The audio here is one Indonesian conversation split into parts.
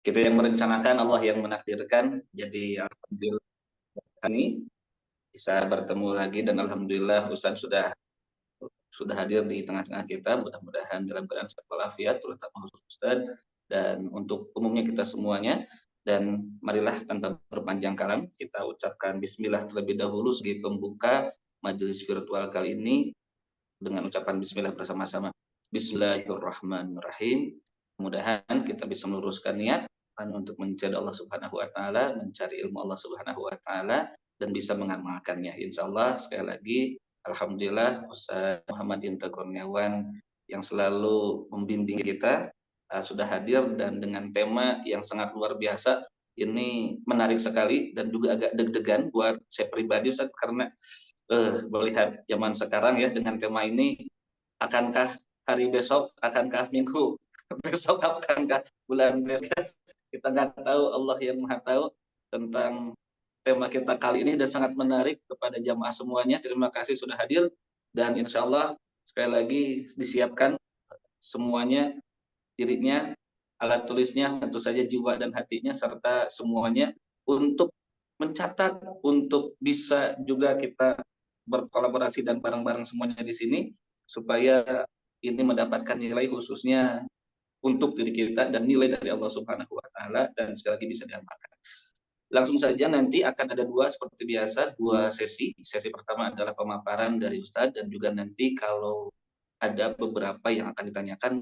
Kita yang merencanakan, Allah yang menakdirkan. Jadi alhamdulillah ini bisa bertemu lagi dan alhamdulillah Ustaz sudah hadir di tengah-tengah kita. Mudah-mudahan dalam keadaan sehat walafiat, terutama khusus Ustaz dan untuk umumnya kita semuanya. Dan marilah tanpa berpanjang kalam kita ucapkan bismillah terlebih dahulu sebagai pembuka majelis virtual kali ini dengan ucapan bismillah bersama-sama. Bismillahirrahmanirrahim. Mudah-mudahan kita bisa meluruskan niat hanya untuk mencari Allah Subhanahu wa taala, mencari ilmu Allah Subhanahu wa taala dan bisa mengamalkannya. Insyaallah sekali lagi alhamdulillah Ustaz Muhammad Indra Kurniawan yang selalu membimbing kita sudah hadir dan dengan tema yang sangat luar biasa. Ini menarik sekali dan juga agak deg-degan buat saya pribadi Ustaz karena melihat zaman sekarang ya dengan tema ini, akankah hari besok, akankah minggu besok, akankah bulan besok, kita nggak tahu, Allah yang maha tahu tentang tema kita kali ini dan sangat menarik kepada jamaah semuanya. Terima kasih sudah hadir dan insya Allah sekali lagi disiapkan semuanya, dirinya, alat tulisnya, tentu saja jiwa dan hatinya serta semuanya untuk mencatat, untuk bisa juga kita berkolaborasi dan bareng-bareng semuanya di sini supaya ini mendapatkan nilai khususnya untuk diri kita dan nilai dari Allah Subhanahu wa taala dan sekali lagi bisa diamalkan. Langsung saja nanti akan ada dua seperti biasa, dua sesi. Sesi pertama adalah pemaparan dari Ustadz dan juga nanti kalau ada beberapa yang akan ditanyakan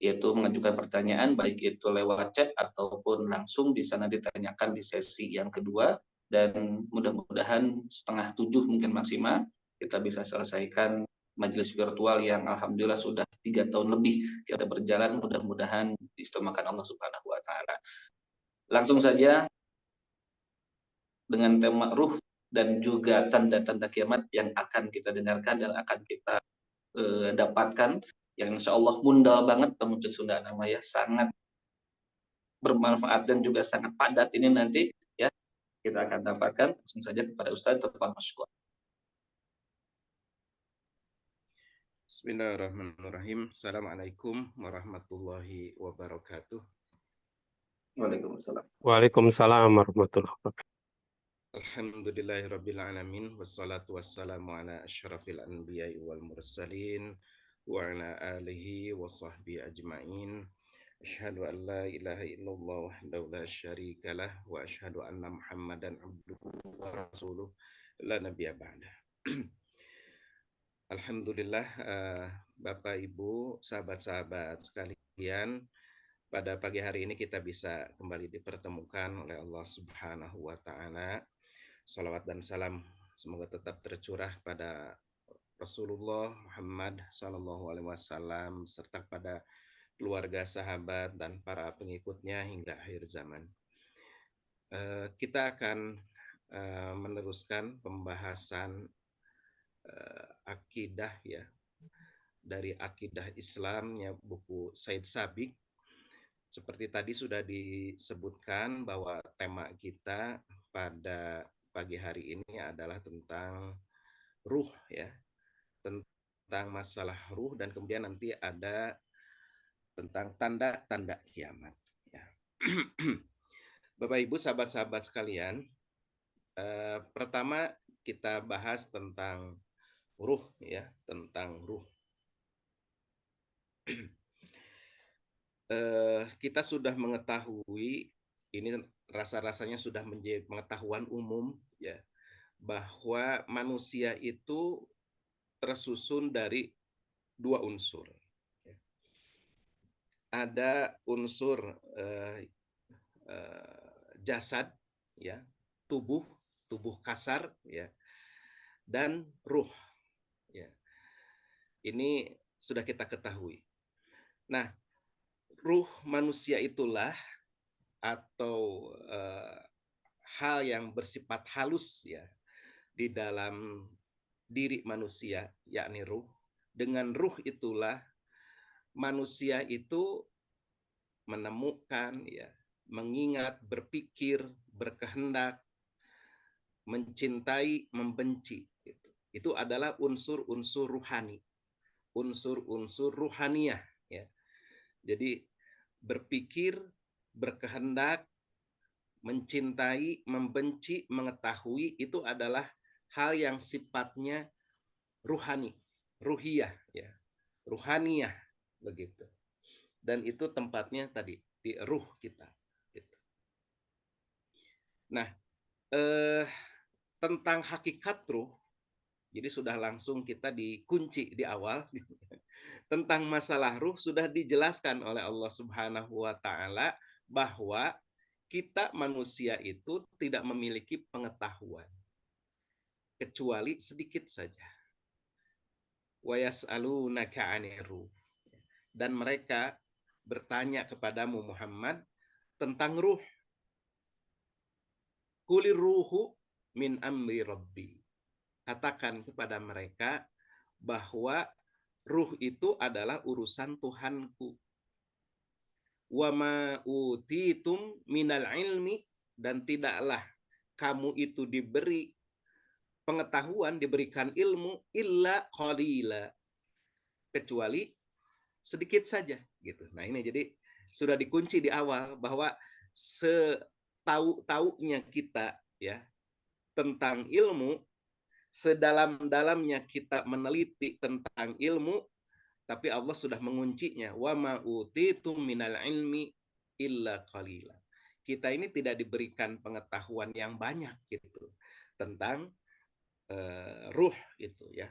yaitu mengajukan pertanyaan baik itu lewat chat ataupun langsung bisa nanti ditanyakan di sesi yang kedua dan mudah-mudahan 6:30 mungkin maksimal kita bisa selesaikan majelis virtual yang alhamdulillah sudah 3 tahun lebih kita berjalan, mudah-mudahan diistimewakan Allah Subhanahu wa taala. Langsung saja dengan tema ruh dan juga tanda-tanda kiamat yang akan kita dengarkan dan akan kita dapatkan yang insya Allah mundal banget teman Sunda nama ya, sangat bermanfaat dan juga sangat padat ini nanti ya kita akan dapatkan. Langsung saja kepada Ustaz Tafadhol Mashkur. Bismillahirrahmanirrahim. Assalamualaikum warahmatullahi wabarakatuh. Waalaikumsalam. Waalaikumsalam warahmatullahi wabarakatuh. Alhamdulillahirabbil alamin wassalatu wassalamu ala asyrafil anbiya'i wal mursalin wa ala alihi wa sahbihi ajmain. Asyhadu an la ilaha illallah wahdahu la syarikalah wa asyhadu anna Muhammadan abduhu wa rasuluh la nabiyya ba'dah. Alhamdulillah, Bapak Ibu, sahabat-sahabat sekalian, pada pagi hari ini kita bisa kembali dipertemukan oleh Allah Subhanahu wa taala. Salawat dan salam semoga tetap tercurah pada Rasulullah Muhammad sallallahu alaihi wasallam serta pada keluarga, sahabat dan para pengikutnya hingga akhir zaman. Kita akan meneruskan pembahasan akidah ya, dari akidah Islamnya buku Said Sabiq. Seperti tadi sudah disebutkan bahwa tema kita pada pagi hari ini adalah tentang ruh ya, tentang masalah ruh dan kemudian nanti ada tentang tanda-tanda kiamat ya. Bapak Ibu, sahabat-sahabat sekalian, pertama kita bahas tentang ruh ya, tentang ruh. Kita sudah mengetahui, ini rasa-rasanya sudah menjadi pengetahuan umum ya, bahwa manusia itu tersusun dari dua unsur. Ada unsur jasad ya, tubuh kasar ya, dan ruh ya. Ini sudah kita ketahui. Nah, ruh manusia itulah atau hal yang bersifat halus ya di dalam diri manusia, yakni ruh. Dengan ruh itulah manusia itu menemukan ya, mengingat, berpikir, berkehendak, mencintai, membenci. Itu adalah unsur-unsur ruhani, unsur-unsur ruhaniyah ya. Jadi berpikir, berkehendak, mencintai, membenci, mengetahui itu adalah hal yang sifatnya ruhani, ruhiyah ya, ruhaniyah begitu. Dan itu tempatnya tadi di ruh kita gitu. Nah, tentang hakikat ruh, jadi sudah langsung kita dikunci di awal. Tentang masalah ruh sudah dijelaskan oleh Allah Subhanahu wa taala bahwa kita manusia itu tidak memiliki pengetahuan kecuali sedikit saja. Wa yas'alunaka 'anir ruh. Dan mereka bertanya kepadamu Muhammad tentang ruh. Kulir ruhu min amri rabbi. Katakan kepada mereka bahwa ruh itu adalah urusan Tuhanku. Wa ma utitum minal ilmi, dan tidaklah kamu itu diberi pengetahuan, diberikan ilmu illa qalila, kecuali sedikit saja gitu. Nah, ini jadi sudah dikunci di awal bahwa setahu-taunya kita ya tentang ilmu, sedalam-dalamnya kita meneliti tentang ilmu, tapi Allah sudah menguncinya. Wa ma utitum minal ilmi illa qalila. Kita ini tidak diberikan pengetahuan yang banyak gitu tentang ruh itu ya.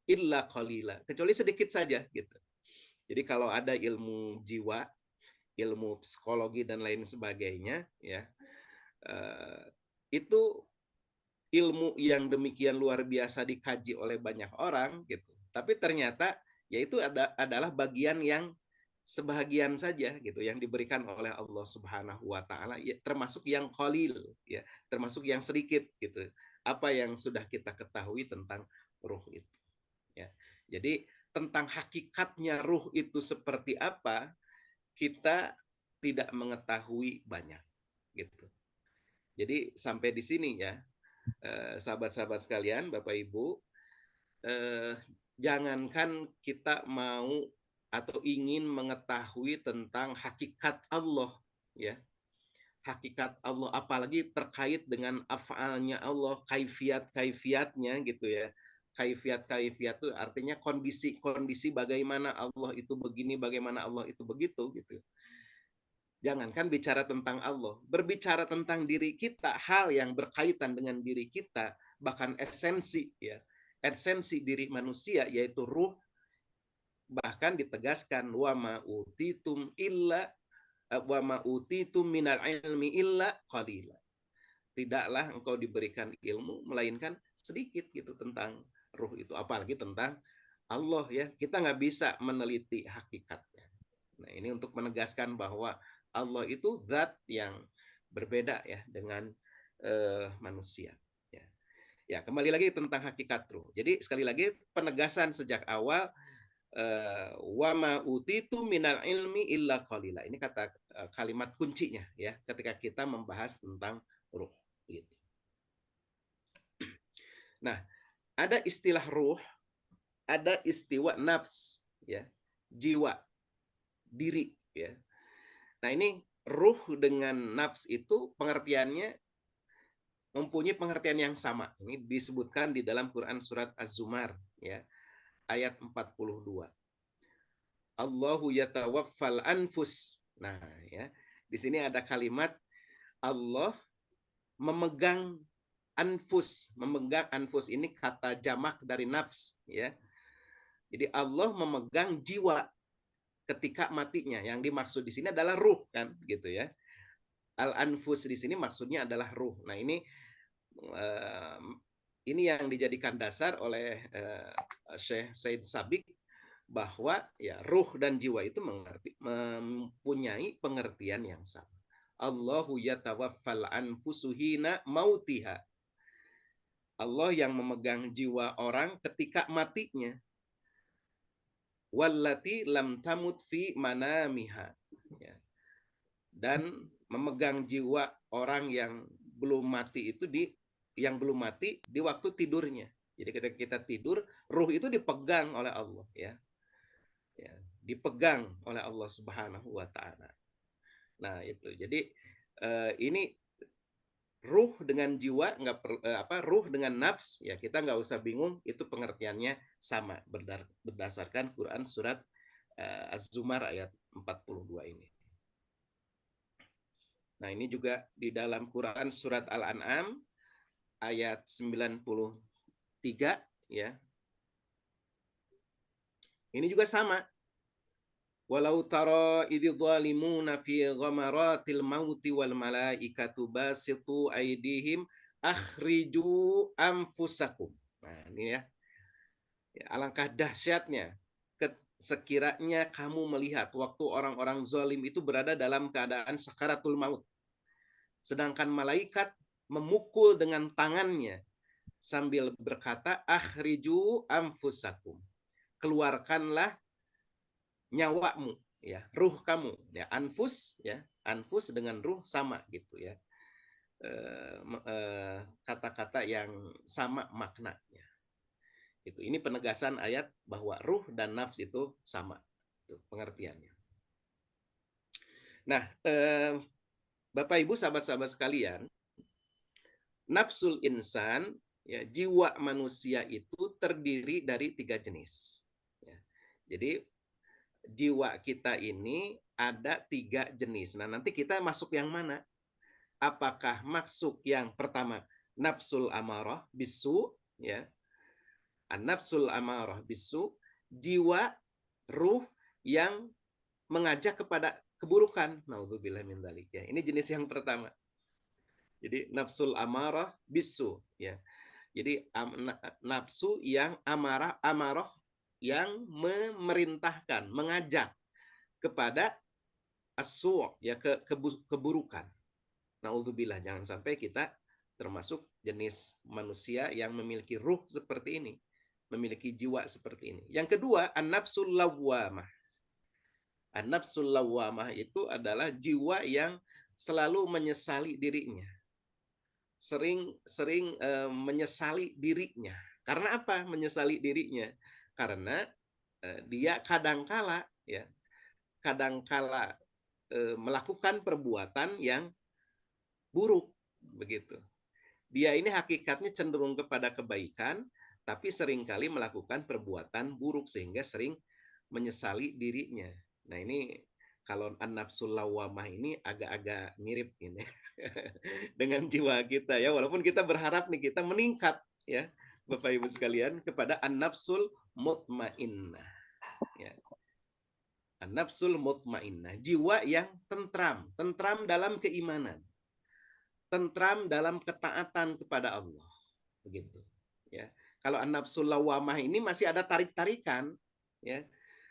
Illa qalila, kecuali sedikit saja gitu. Jadi kalau ada ilmu jiwa, ilmu psikologi dan lain sebagainya ya, itu ilmu yang demikian luar biasa dikaji oleh banyak orang gitu. Tapi ternyata yaitu adalah bagian yang sebahagian saja gitu yang diberikan oleh Allah Subhanahu wa taala, ya, termasuk yang qalil ya, termasuk yang sedikit gitu. Apa yang sudah kita ketahui tentang ruh itu ya. Jadi tentang hakikatnya ruh itu seperti apa, kita tidak mengetahui banyak gitu. Jadi sampai di sini ya, sahabat-sahabat sekalian, Bapak Ibu, jangankan kita mau atau ingin mengetahui tentang hakikat Allah ya, hakikat Allah apalagi terkait dengan af'alnya Allah, kaifiat-kaifiatnya gitu ya. Kaifiat-kaifiat itu artinya kondisi-kondisi bagaimana Allah itu begini, bagaimana Allah itu begitu gitu. Jangankan bicara tentang Allah, berbicara tentang diri kita, hal yang berkaitan dengan diri kita, bahkan esensi ya, esensi diri manusia yaitu ruh, bahkan ditegaskan wa ma utitum illa wa ma utitum minal ilmi illa qalila. Tidaklah engkau diberikan ilmu melainkan sedikit gitu tentang ruh itu, apalagi tentang Allah ya. Kita nggak bisa meneliti hakikatnya. Nah, ini untuk menegaskan bahwa Allah itu zat yang berbeda ya dengan manusia. Ya, kembali lagi tentang hakikat ruh. Jadi sekali lagi penegasan sejak awal wa ma utitu minal ilmi illa qalila. Ini kata kalimat kuncinya ya ketika kita membahas tentang ruh gitu. Nah, ada istilah ruh, ada istiwa nafs ya, jiwa, diri ya. Nah, ini ruh dengan nafs itu pengertiannya mempunyai pengertian yang sama. Ini disebutkan di dalam Quran surat Az-Zumar ya, ayat 42. Allahu yatawaffal anfus. Nah, ya. Di sini ada kalimat Allah memegang anfus. Memegang anfus ini kata jamak dari nafs ya. Jadi Allah memegang jiwa ketika matinya. Yang dimaksud di sini adalah ruh kan gitu ya. Al-anfus di sini maksudnya adalah ruh. Nah, ini yang dijadikan dasar oleh Syekh Said Sabiq bahwa ya ruh dan jiwa itu mempunyai pengertian yang sama. Allahu yatawaffal anfusuhina mautiha. Allah yang memegang jiwa orang ketika matinya. Wallati lam tamut fi manamiha. Ya. Dan memegang jiwa orang yang belum mati itu di waktu tidurnya. Jadi ketika kita tidur, ruh itu dipegang oleh Allah ya. Ya, dipegang oleh Allah Subhanahu wa taala. Nah, itu. Jadi ini ruh dengan jiwa nggak ruh dengan nafs ya, kita nggak usah bingung, itu pengertiannya sama berdasarkan Quran surat Az-Zumar ayat 42 ini. Nah, ini juga di dalam Quran surat Al-An'am ayat 93 ya. Ini juga sama. Walau tara idh zalimuna fi ghamaratil mauti wal malaikatu basitu aydihim akhriju anfusakum. Nah, ini ya. Alangkah dahsyatnya sekiranya kamu melihat waktu orang-orang zalim itu berada dalam keadaan sakaratul maut. Sedangkan malaikat memukul dengan tangannya sambil berkata, akhriju anfusakum. Keluarkanlah nyawamu, ya, ruh kamu. Ya, anfus, ya, anfus dengan ruh sama gitu ya. Kata-kata yang sama maknanya. Ini penegasan ayat bahwa ruh dan nafs itu sama, itu pengertiannya. Nah, Bapak Ibu sahabat-sahabat sekalian, nafsul insan, ya, jiwa manusia itu terdiri dari 3 jenis. Ya. Jadi jiwa kita ini ada 3 jenis. Nah, nanti kita masuk yang mana? Apakah masuk yang pertama nafsul amarah bisu, ya, an-nafsul amarah bisu, jiwa ruh yang mengajak kepada keburukan. Nauzubillah min dzalik, ya. Ini jenis yang pertama. Jadi nafsul amarah bisu, ya. Jadi nafsu yang amarah yang memerintahkan, mengajak kepada as-su', ya, keburukan. Nauzubillah, jangan sampai kita termasuk jenis manusia yang memiliki ruh seperti ini, memiliki jiwa seperti ini. Yang kedua, an-nafsul lawwamah. An-nafsul lawwamah itu adalah jiwa yang selalu menyesali dirinya. Sering menyesali dirinya. Karena apa menyesali dirinya? Karena dia kadangkala melakukan perbuatan yang buruk, begitu. Dia ini hakikatnya cenderung kepada kebaikan, tapi seringkali melakukan perbuatan buruk sehingga sering menyesali dirinya. Nah, ini kalau an-nafsul lawwamah ini agak-agak mirip ini dengan jiwa kita, ya, walaupun kita berharap nih kita meningkat, ya, Bapak Ibu sekalian, kepada an-nafsul mutmainnah, ya. An-nafsul mutmainnah, jiwa yang tentram dalam keimanan, tentram dalam ketaatan kepada Allah, begitu, ya. Kalau an-nafsul lawwamah ini masih ada tarik-tarikan, ya.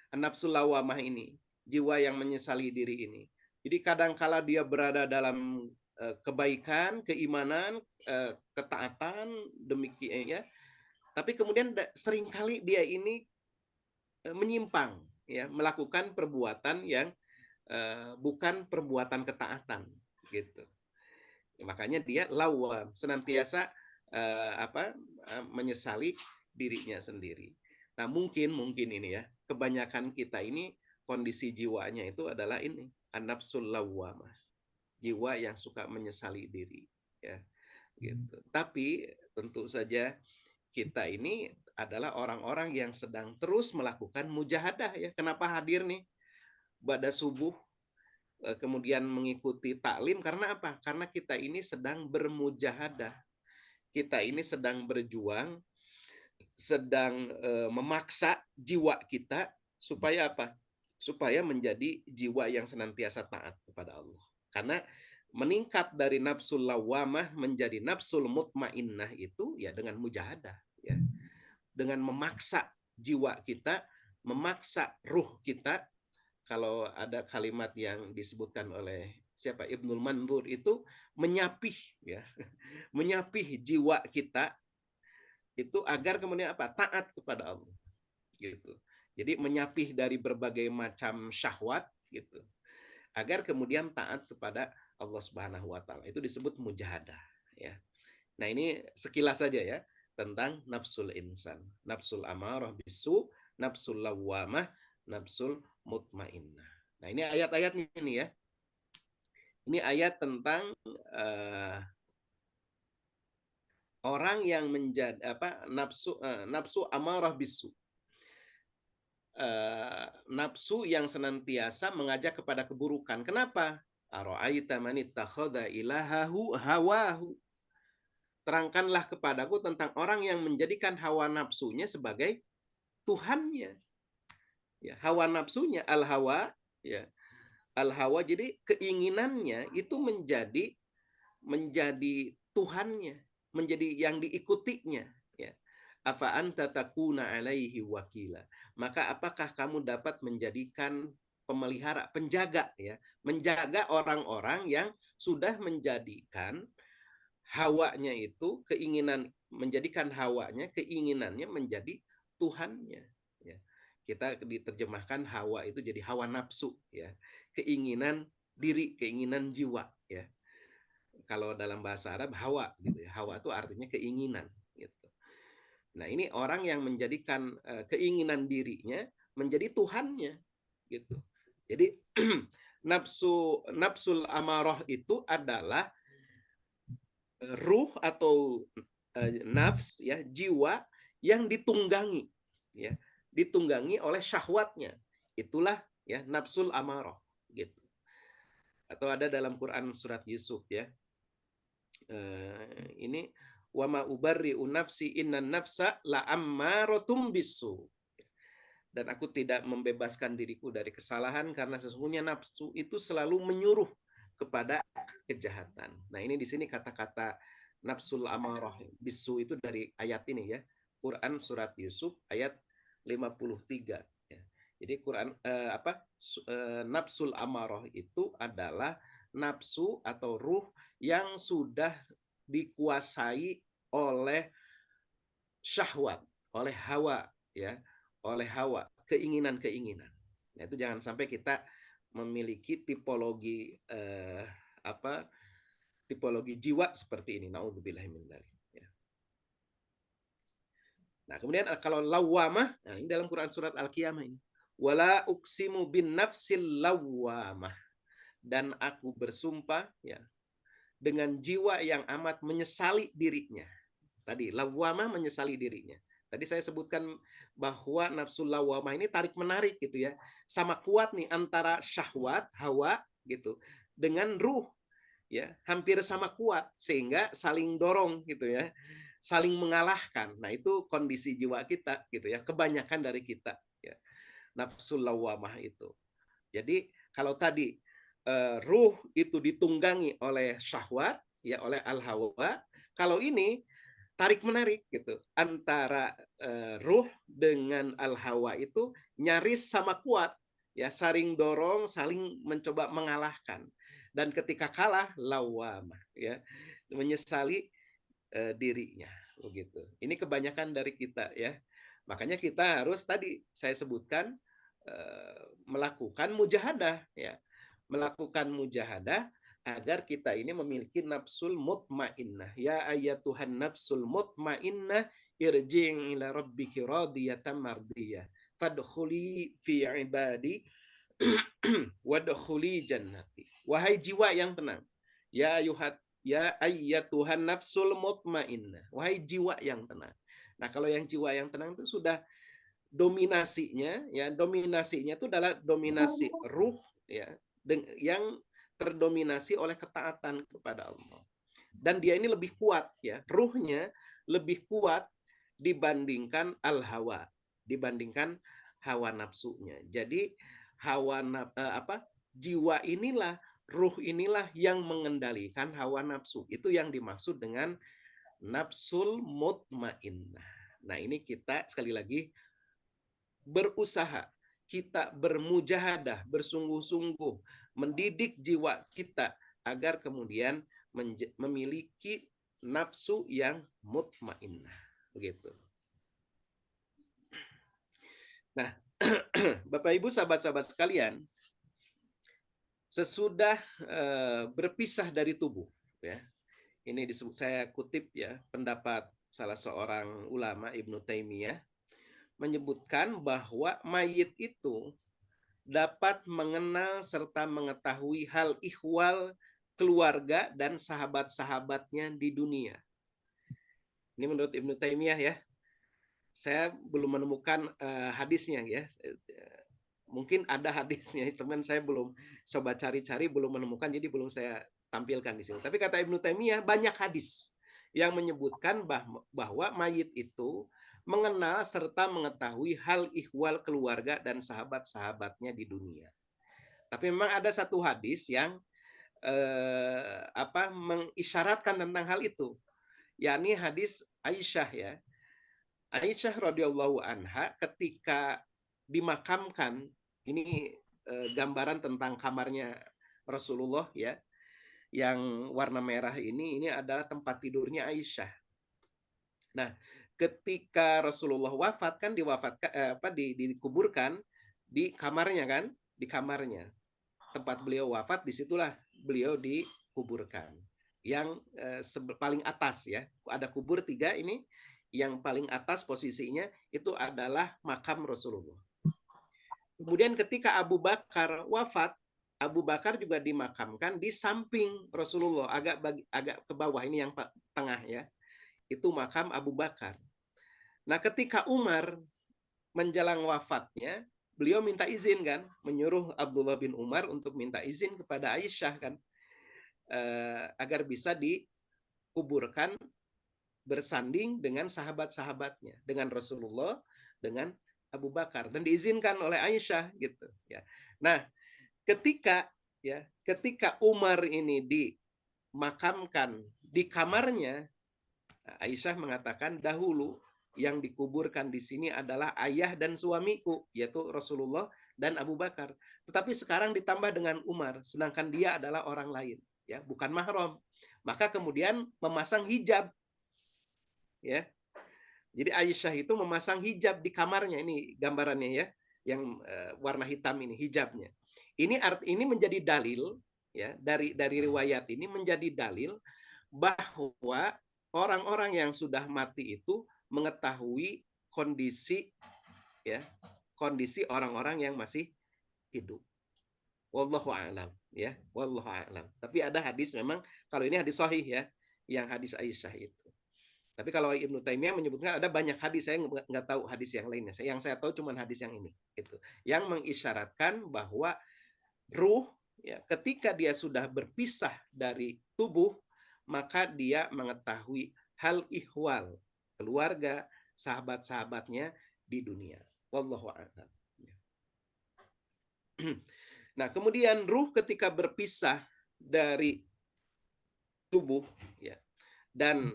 An-nafsul lawwamah ini jiwa yang menyesali diri ini. Jadi kadangkala dia berada dalam kebaikan, keimanan, ketaatan, demikian, ya. Tapi kemudian seringkali dia ini menyimpang, ya, melakukan perbuatan yang bukan perbuatan ketaatan, gitu. Makanya dia lawwam, senantiasa menyesali dirinya sendiri. Nah, mungkin ini, ya, kebanyakan kita ini kondisi jiwanya itu adalah ini, an-nafsul lawwamah, jiwa yang suka menyesali diri, ya, gitu. Tapi tentu saja kita ini adalah orang-orang yang sedang terus melakukan mujahadah, ya. Kenapa hadir nih pada subuh kemudian mengikuti taklim? Karena apa? Karena kita ini sedang bermujahadah. Kita ini sedang berjuang, sedang memaksa jiwa kita supaya apa? Supaya menjadi jiwa yang senantiasa taat kepada Allah. Karena meningkat dari nafsul lawwamah menjadi nafsul mutmainnah itu ya dengan mujahadah, ya. Dengan memaksa jiwa kita, memaksa ruh kita. Kalau ada kalimat yang disebutkan oleh siapa, Ibnul Mandur, itu menyapih, ya. Menyapih jiwa kita itu agar kemudian apa? Taat kepada Allah, gitu. Jadi menyapih dari berbagai macam syahwat, gitu, agar kemudian taat kepada Allah Subhanahu wa taala. Itu disebut mujahadah, ya. Nah, ini sekilas saja, ya, tentang nafsul insan, nafsul amarah bisu, nafsul lawwamah, nafsul mutmainnah. Nah, ini ayat-ayatnya ini, ya. Ini ayat tentang orang yang menjadi nafsu amarah bisu. Nafsu yang senantiasa mengajak kepada keburukan. Kenapa? Ara'aita man ittakhadha ilahahu hawahu. Terangkanlah kepadaku tentang orang yang menjadikan hawa nafsunya sebagai Tuhannya. Ya, hawa nafsunya al-hawa, ya. Al-hawa, jadi keinginannya itu menjadi Tuhannya, menjadi yang diikutinya, ya. Afa anta takuna alaihi wakila. Maka apakah kamu dapat menjadikan pemelihara, penjaga, ya, menjaga orang-orang yang sudah menjadikan hawanya itu, menjadikan hawanya, keinginannya menjadi Tuhannya, ya. Kita diterjemahkan hawa itu jadi hawa nafsu, ya, keinginan diri, keinginan jiwa, ya. Kalau dalam bahasa Arab hawa gitu ya. Hawa itu artinya keinginan gitu. Nah, ini orang yang menjadikan keinginan dirinya menjadi Tuhannya gitu. Jadi nafsul amarah itu adalah ruh atau nafs, ya, jiwa yang ditunggangi, ya, ditunggangi oleh syahwatnya. Itulah, ya, nafsul amarah gitu. Atau ada dalam Quran surat Yusuf, ya. Ini wama ubarri'u nafsi innan nafsa la'ammarotum bisu. Dan aku tidak membebaskan diriku dari kesalahan karena sesungguhnya nafsu itu selalu menyuruh kepada kejahatan. Nah, ini di sini kata-kata nafsul amarah bisu itu dari ayat ini, ya. Quran surat Yusuf ayat 53, ya. Jadi Quran nafsul amarah itu adalah nafsu atau ruh yang sudah dikuasai oleh syahwat, oleh hawa, ya, oleh hawa, keinginan-keinginan. Nah, itu jangan sampai kita memiliki tipologi tipologi jiwa seperti ini. Nauzubillahi min dzalik, ya. Nah, kemudian kalau lawamah, nah ini dalam Quran surat Al-Qiyamah ini. Wala uqsimu bin nafsil lawamah. Dan aku bersumpah, ya, dengan jiwa yang amat menyesali dirinya. Tadi lawamah menyesali dirinya. Tadi saya sebutkan bahwa nafsu lawamah ini tarik-menarik gitu, ya. Sama kuat nih antara syahwat, hawa gitu dengan ruh, ya. Hampir sama kuat sehingga saling dorong gitu, ya. Saling mengalahkan. Nah, itu kondisi jiwa kita gitu, ya. Kebanyakan dari kita, ya. Nafsu lawamah itu. Jadi kalau tadi ruh itu ditunggangi oleh syahwat, ya, oleh al-hawa, kalau ini tarik menarik gitu antara ruh dengan al-hawa itu nyaris sama kuat, ya, saling dorong, saling mencoba mengalahkan, dan ketika kalah lawamah, ya, menyesali dirinya begitu. Ini kebanyakan dari kita, ya. Makanya kita harus tadi saya sebutkan melakukan mujahadah, ya, melakukan mujahadah agar kita ini memiliki nafsul mutmainnah. Ya ayyatuhan nafsul mutmainnah irji'i ila rabbiki radiyatan mardiyah fadkhuli fi ibadi wadkhuli jannati. Wahai jiwa yang tenang, ya ayyatuhan nafsul mutmainnah. Wahai jiwa yang tenang. Nah, kalau yang jiwa yang tenang itu sudah dominasinya, ya, dominasinya itu adalah dominasi ruh, ya, yang terdominasi oleh ketaatan kepada Allah. Dan dia ini lebih kuat, ya, ruhnya lebih kuat dibandingkan al-hawa, dibandingkan hawa nafsunya. Jadi jiwa inilah, ruh inilah yang mengendalikan hawa nafsu. Itu yang dimaksud dengan nafsul mutmainnah. Nah, ini kita sekali lagi berusaha, kita bermujahadah, bersungguh-sungguh mendidik jiwa kita agar kemudian memiliki nafsu yang mutmainnah, begitu. Nah, Bapak Ibu sahabat-sahabat sekalian, sesudah berpisah dari tubuh, ya. Ini saya kutip, ya, pendapat salah seorang ulama, Ibnu Taimiyah, menyebutkan bahwa mayit itu dapat mengenal serta mengetahui hal ihwal keluarga dan sahabat-sahabatnya di dunia. Ini menurut Ibnu Taimiyah ya. Saya belum menemukan hadisnya ya. Mungkin ada hadisnya, teman saya belum coba cari-cari, belum menemukan, jadi belum saya tampilkan di sini. Tapi kata Ibnu Taimiyah banyak hadis yang menyebutkan bahwa mayit itu mengenal serta mengetahui hal ihwal keluarga dan sahabat-sahabatnya di dunia. Tapi memang ada satu hadis yang mengisyaratkan tentang hal itu, yakni hadis Aisyah ya. Aisyah radhiyallahu anha ketika dimakamkan, ini gambaran tentang kamarnya Rasulullah ya, yang warna merah ini adalah tempat tidurnya Aisyah. Nah, ketika Rasulullah wafat kan dikuburkan di kamarnya kan, di kamarnya. Tempat beliau wafat, disitulah beliau dikuburkan. Yang paling atas ya, ada kubur 3 ini, yang paling atas posisinya itu adalah makam Rasulullah. Kemudian ketika Abu Bakar wafat, Abu Bakar juga dimakamkan di samping Rasulullah, agak ke bawah, ini yang tengah ya. Itu makam Abu Bakar. Nah, ketika Umar menjelang wafatnya, beliau minta izin kan, menyuruh Abdullah bin Umar untuk minta izin kepada Aisyah kan, agar bisa dikuburkan bersanding dengan sahabat-sahabatnya, dengan Rasulullah, dengan Abu Bakar, dan diizinkan oleh Aisyah gitu ya. Nah, ketika Umar ini dimakamkan di kamarnya, Aisyah mengatakan dahulu yang dikuburkan di sini adalah ayah dan suamiku, yaitu Rasulullah dan Abu Bakar. Tetapi sekarang ditambah dengan Umar, sedangkan dia adalah orang lain, ya, bukan mahram. Maka kemudian memasang hijab, ya. Jadi Aisyah itu memasang hijab di kamarnya, ini gambarannya ya, yang warna hitam ini hijabnya. Ini menjadi dalil ya, dari riwayat ini menjadi dalil bahwa orang-orang yang sudah mati itu mengetahui kondisi orang-orang yang masih hidup. Wallahu a'lam ya, wallahu a'lam. Tapi ada hadis memang, kalau ini hadis sahih ya, yang hadis Aisyah itu. Tapi kalau Ibnu Taimiyah menyebutkan ada banyak hadis, saya nggak tahu hadis yang lainnya. Yang saya tahu cuma hadis yang ini, itu yang mengisyaratkan bahwa ruh ya, ketika dia sudah berpisah dari tubuh, maka dia mengetahui hal ihwal keluarga, sahabat-sahabatnya di dunia. Wallahu a'lam. Nah, kemudian ruh ketika berpisah dari tubuh ya, dan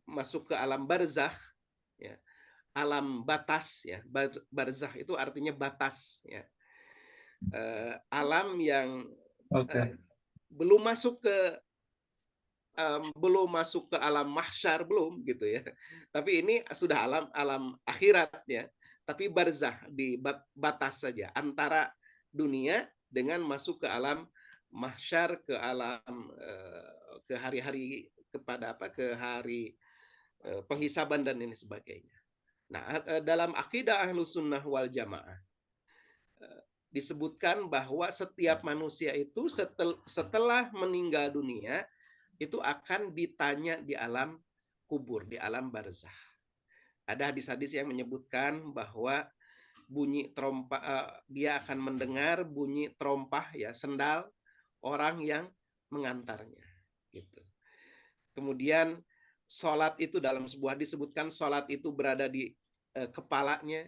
masuk ke alam barzakh ya, alam batas ya. Barzakh itu artinya batas ya. Alam yang belum masuk ke alam mahsyar, belum gitu ya. Tapi ini sudah alam akhirat ya. Tapi barzakh di batas saja antara dunia dengan masuk ke alam mahsyar, ke alam ke hari-hari, kepada ke hari penghisaban dan ini sebagainya. Nah, dalam akidah Ahlus Sunnah wal Jamaah disebutkan bahwa setiap manusia itu setelah meninggal dunia itu akan ditanya di alam kubur, di alam barzakh. Ada hadis-hadis yang menyebutkan bahwa bunyi terompah, dia akan mendengar bunyi terompah ya, sendal orang yang mengantarnya gitu. Kemudian sholat itu, dalam sebuah disebutkan sholat itu berada di kepalanya,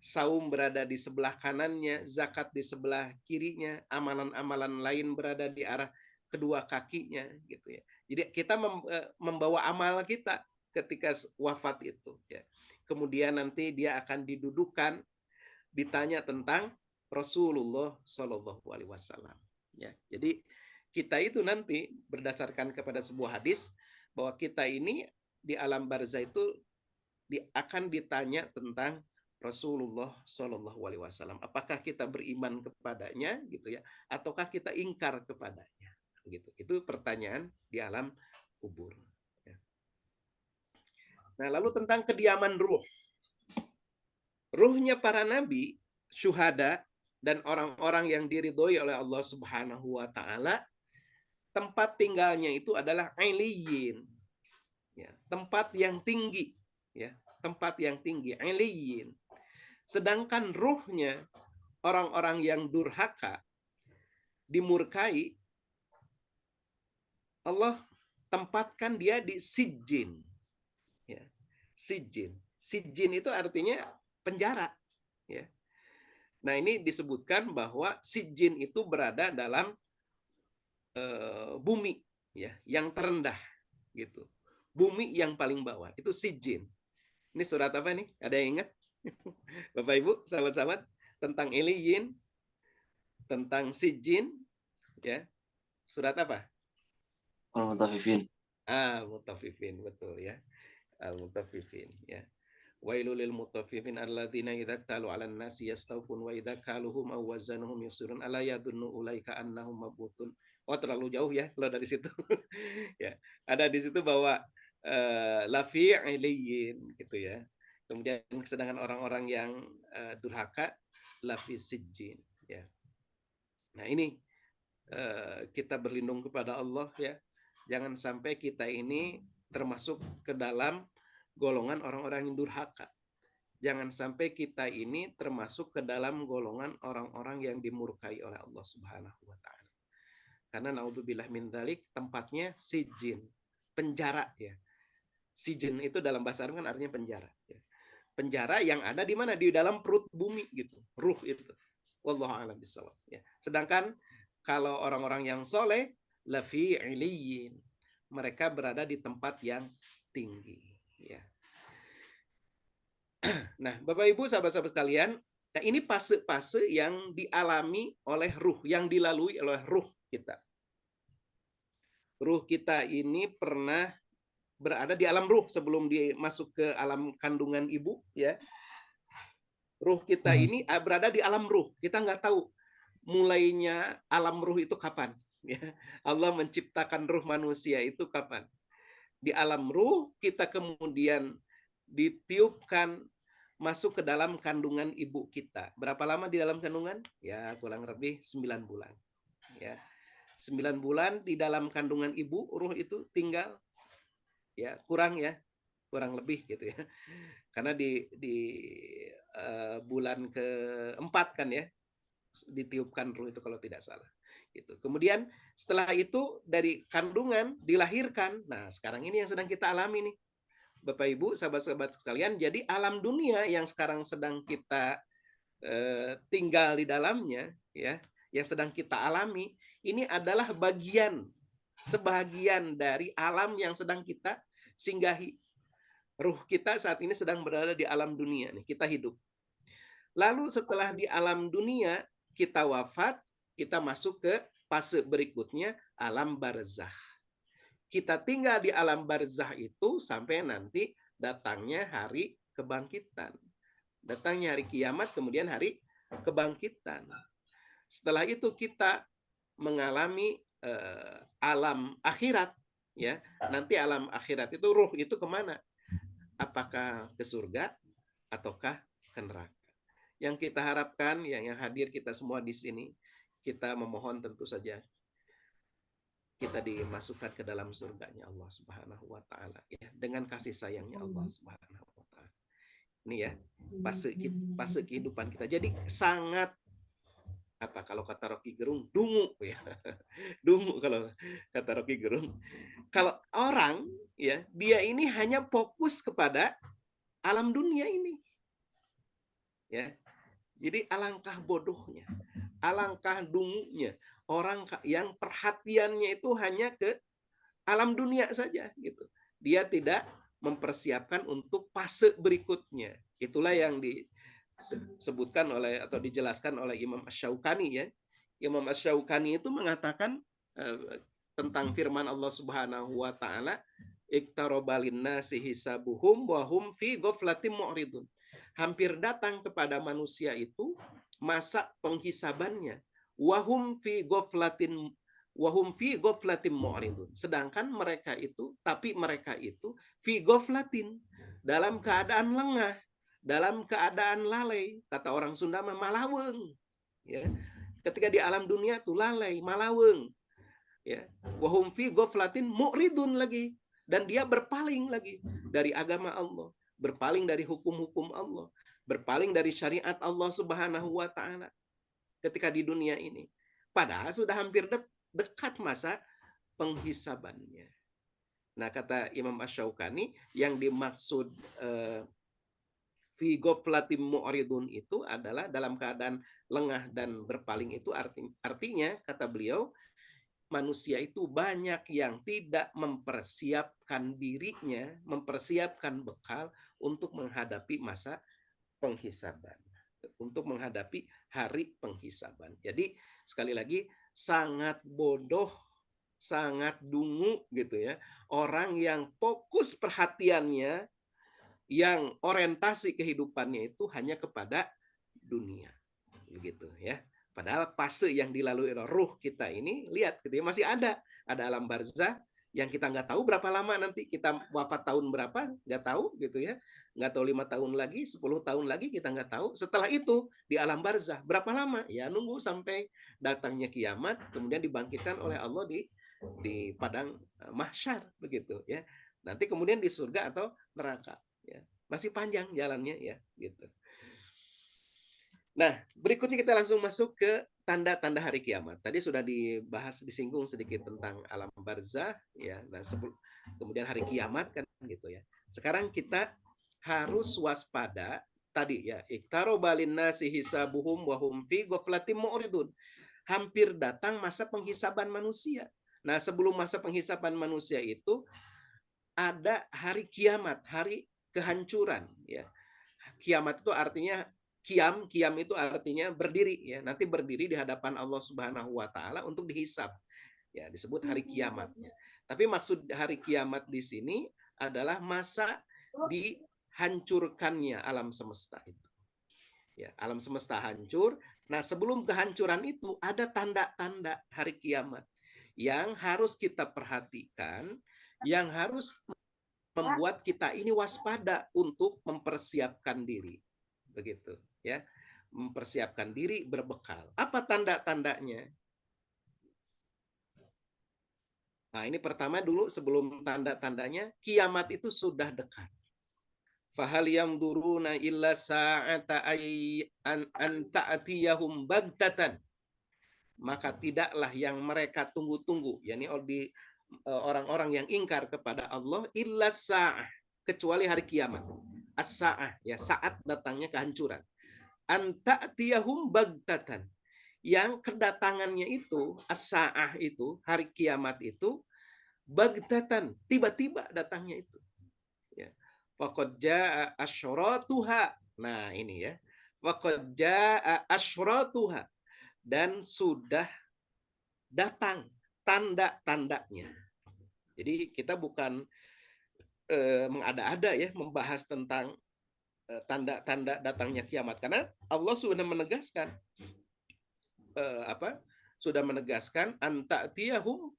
saum berada di sebelah kanannya, zakat di sebelah kirinya, amalan-amalan lain berada di arah kedua kakinya gitu ya. Jadi kita membawa amal kita ketika wafat itu ya. Kemudian nanti dia akan didudukan, ditanya tentang Rasulullah Shallallahu Alaihi Wasallam ya. Jadi kita itu nanti berdasarkan kepada sebuah hadis bahwa kita ini di alam barzah itu akan ditanya tentang Rasulullah Shallallahu Alaihi Wasallam. Apakah kita beriman kepadanya gitu ya, ataukah kita ingkar kepadanya gitu. Itu pertanyaan di alam kubur. Ya. Nah, lalu tentang kediaman ruh. Ruhnya para nabi, syuhada, dan orang-orang yang diridhoi oleh Allah Subhanahu wa taala tempat tinggalnya itu adalah iliyin, ya, tempat yang tinggi, ya, tempat yang tinggi, iliyin. Sedangkan ruhnya orang-orang yang durhaka, dimurkai, Allah tempatkan dia di sijin, ya, sijin. Sijin itu artinya penjara, ya. Nah, ini disebutkan bahwa sijin itu berada dalam bumi, ya, yang terendah, gitu. Bumi yang paling bawah itu sijin. Ini surat apa nih? Ada yang ingat? Bapak Ibu, sahabat-sahabat, tentang iliyin, tentang sijin, ya. Surat apa? Al-Mutaffifin. Al-Mutaffifin, betul ya. Al-Mutaffifin, ya. Wailul lil mutaffifin alladzina idza talu 'alan nasi yastawfun wa idza kaluhum aw wazanuhum yukhsirun ala yadhunnu ulaika annahum mabutsun. Oh, terlalu jauh ya kalau dari situ. Ya, ada di situ bahwa lafi iliyin gitu ya. Kemudian sedangkan orang-orang yang durhaka lafi sijjin, ya. Nah, ini kita berlindung kepada Allah, ya. Jangan sampai kita ini termasuk ke dalam golongan orang-orang yang durhaka. Jangan sampai kita ini termasuk ke dalam golongan orang-orang yang dimurkai oleh Allah Subhanahu wa taala. Karena naudzubillah min dzalik, tempatnya sijin, penjara, ya. Sijin itu dalam bahasa Arab kan artinya penjara, ya. Penjara yang ada di mana? Di dalam perut bumi gitu. Ruh itu. Wallahu a'lam bishawab, ya. Sedangkan kalau orang-orang yang soleh, lafi iliyin, mereka berada di tempat yang tinggi, ya. Nah, Bapak Ibu, sahabat-sahabat kalian, nah ini fase-fase yang dialami oleh ruh, yang dilalui oleh ruh kita. Ruh kita ini pernah berada di alam ruh sebelum dia masuk ke alam kandungan ibu, ya. Ruh kita ini berada di alam ruh. Kita nggak tahu mulainya alam ruh itu kapan, ya. Allah menciptakan ruh manusia itu kapan. Di alam ruh kita kemudian ditiupkan masuk ke dalam kandungan ibu kita. Berapa lama di dalam kandungan? Ya, kurang lebih 9 bulan. Ya. 9 bulan di dalam kandungan ibu, ruh itu tinggal, ya, kurang kurang lebih gitu, ya. Karena di bulan keempat kan, ya, ditiupkan ruh itu kalau tidak salah. Gitu. Kemudian setelah itu dari kandungan dilahirkan. Nah, sekarang ini yang sedang kita alami nih, Bapak Ibu, sahabat-sahabat sekalian. Jadi alam dunia yang sekarang sedang kita tinggal di dalamnya, ya, yang sedang kita alami, ini adalah sebagian dari alam yang sedang kita singgahi. Ruh kita saat ini sedang berada di alam dunia nih, kita hidup. Lalu setelah di alam dunia kita wafat, kita masuk ke fase berikutnya, alam barzakh. Kita tinggal di alam barzakh itu sampai nanti datangnya hari kebangkitan. Datangnya hari kiamat, kemudian hari kebangkitan. Setelah itu kita mengalami alam akhirat, ya. Nanti alam akhirat itu ruh itu kemana? Apakah ke surga ataukah ke neraka? Yang kita harapkan, yang hadir kita semua di sini, kita memohon tentu saja kita dimasukkan ke dalam surganya Allah Subhanahu wa taala, ya, dengan kasih sayangnya Allah Subhanahu wa taala. Ini ya, fase kehidupan kita. Jadi sangat apa kalau kata Rocky Gerung, dungu, ya. Dungu kalau kata Rocky Gerung. Kalau orang, ya, dia ini hanya fokus kepada alam dunia ini. Ya. Jadi alangkah bodohnya, alangkah dungunya orang yang perhatiannya itu hanya ke alam dunia saja gitu. Dia tidak mempersiapkan untuk fase berikutnya. Itulah yang disebutkan oleh atau dijelaskan oleh Imam Asy-Syaukani, ya. Imam Asy-Syaukani itu mengatakan tentang firman Allah Subhanahu wa taala, "Iqtarabal nasi hisabuhum wa hum fi ghaflatin mu'ridun." Hampir datang kepada manusia itu masa penghisabannya, wahum fi ghaflatin mu'ridun. Sedangkan mereka itu fi ghaflatin, dalam keadaan lengah, dalam keadaan lalai. Kata orang Sunda malaweng, ya. Ketika di alam dunia tuh lalai, malaweng. ya. Wahum fi ghaflatin mu'ridun lagi, dan dia berpaling lagi dari agama Allah, berpaling dari hukum-hukum Allah, berpaling dari syariat Allah Subhanahu wa taala ketika di dunia ini. Padahal sudah hampir dekat masa penghisabannya. Nah, kata Imam Asy-Syaukani, yang dimaksud fi ghaflatin mu'ridun itu adalah dalam keadaan lengah dan berpaling. Itu artinya kata beliau, manusia itu banyak yang tidak mempersiapkan dirinya, mempersiapkan bekal untuk menghadapi masa penghisaban, untuk menghadapi hari penghisaban. Jadi sekali lagi, sangat bodoh, sangat dungu gitu ya, orang yang fokus perhatiannya, yang orientasi kehidupannya itu hanya kepada dunia, begitu ya. Padahal fase yang dilalui ruh kita ini, lihat gitu ya, masih ada alam barzah yang kita nggak tahu berapa lama nanti kita wafat, tahun berapa nggak tahu gitu ya, nggak tahu 5 tahun lagi, 10 tahun lagi kita nggak tahu. Setelah itu di alam barzah berapa lama ya, nunggu sampai datangnya kiamat, kemudian dibangkitkan oleh Allah di padang mahsyar begitu ya. Nanti kemudian di surga atau neraka ya, masih panjang jalannya ya gitu. Nah, berikutnya kita langsung masuk ke tanda-tanda hari kiamat. Tadi sudah dibahas, disinggung sedikit tentang alam barzah ya. Nah, kemudian hari kiamat kan gitu ya. Sekarang kita harus waspada tadi ya, iqtaraba linnasi hisabuhum wa hum fi ghaflatin mu'ridun. Hampir datang masa penghisaban manusia. Nah, sebelum masa penghisaban manusia itu ada hari kiamat, hari kehancuran ya. Kiamat itu artinya kiam itu artinya berdiri ya. Nanti berdiri di hadapan Allah Subhanahu wa taala untuk dihisab. Ya, disebut hari kiamatnya. Tapi maksud hari kiamat di sini adalah masa dihancurkannya alam semesta itu. Ya, alam semesta hancur. Nah, sebelum kehancuran itu ada tanda-tanda hari kiamat yang harus kita perhatikan, yang harus membuat kita ini waspada untuk mempersiapkan diri. Begitu ya, mempersiapkan diri berbekal. Apa tanda-tandanya? Nah, ini pertama dulu sebelum tanda-tandanya, kiamat itu sudah dekat. Fahal yamduruna illa sa'ata an ta'tiyahum bagtatan. Maka tidaklah yang mereka tunggu-tunggu, yakni orang-orang yang ingkar kepada Allah, illa sa'ah, kecuali hari kiamat. As-sa'ah, ya, saat datangnya kehancuran. Anta'tiyahum bagtatan, yang kedatangannya itu, as-sa'ah itu, hari kiamat itu, bagtatan, tiba-tiba datangnya itu. Ya. Faqad jaa asyratuha. Nah, ini ya. Faqad jaa asyratuha, dan sudah datang tanda-tandanya. Jadi kita bukan mengada-ada ya membahas tentang tanda-tanda datangnya kiamat, karena Allah sudah menegaskan sudah menegaskan anta'tiyahum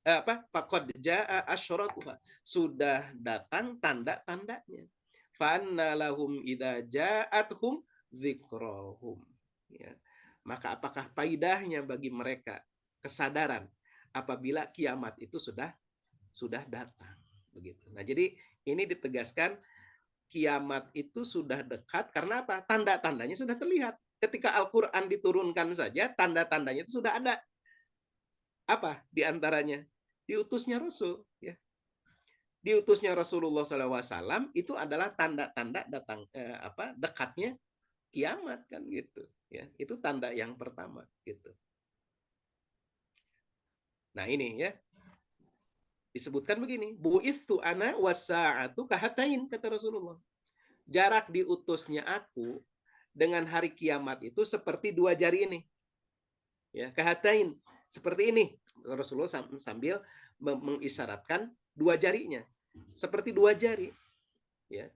faqad jaa asyratuha, sudah datang tanda-tandanya. Fa anna lahum idza ja'atuhum dzikrahum, ya. Maka apakah faidahnya bagi mereka kesadaran apabila kiamat itu sudah datang, begitu. Nah, jadi ini ditegaskan kiamat itu sudah dekat karena apa? Tanda-tandanya sudah terlihat. Ketika Al-Qur'an diturunkan saja, tanda-tandanya itu sudah ada. Apa di antaranya? Diutusnya Rasul, ya. Diutusnya Rasulullah SAW itu adalah tanda-tanda datang dekatnya kiamat kan gitu. Ya, itu tanda yang pertama gitu. Nah, ini ya. Disebutkan begini, bu'itsu ana wasa'atu kahatain, kata Rasulullah. Jarak diutusnya aku dengan hari kiamat itu seperti dua jari ini. Ya, kahatain, seperti ini. Rasulullah sambil mengisyaratkan dua jarinya. Seperti dua jari. Ya.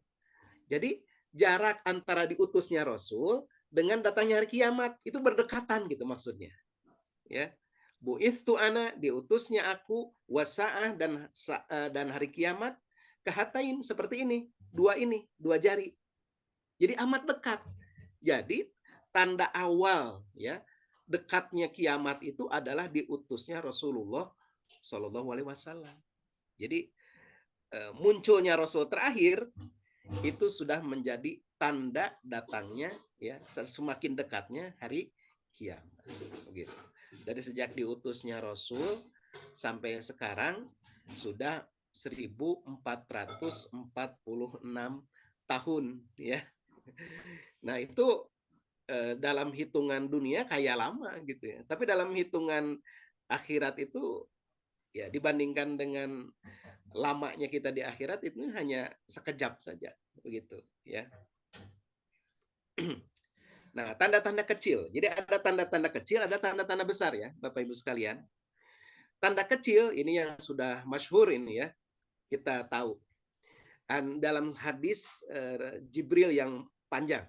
Jadi jarak antara diutusnya Rasul dengan datangnya hari kiamat itu berdekatan gitu maksudnya. Ya. Bu'itsu ana, diutusnya aku, wasa'ah, dan hari kiamat, kahatain, seperti ini, dua jari. Jadi amat dekat. Jadi tanda awal ya dekatnya kiamat itu adalah diutusnya Rasulullah Shallallahu Alaihi Wasallam. Jadi munculnya Rasul terakhir itu sudah menjadi tanda datangnya, ya, semakin dekatnya hari kiamat. Begitu. Dari sejak diutusnya Rasul sampai sekarang sudah 1446 tahun, ya. Nah, itu dalam hitungan dunia kayak lama gitu ya. Tapi dalam hitungan akhirat itu ya dibandingkan dengan lamanya kita di akhirat itu hanya sekejap saja, begitu ya. Nah, tanda-tanda kecil. Jadi ada tanda-tanda kecil, ada tanda-tanda besar ya, Bapak Ibu sekalian. Tanda kecil ini yang sudah masyhur ini ya, kita tahu. Dan dalam hadis Jibril yang panjang,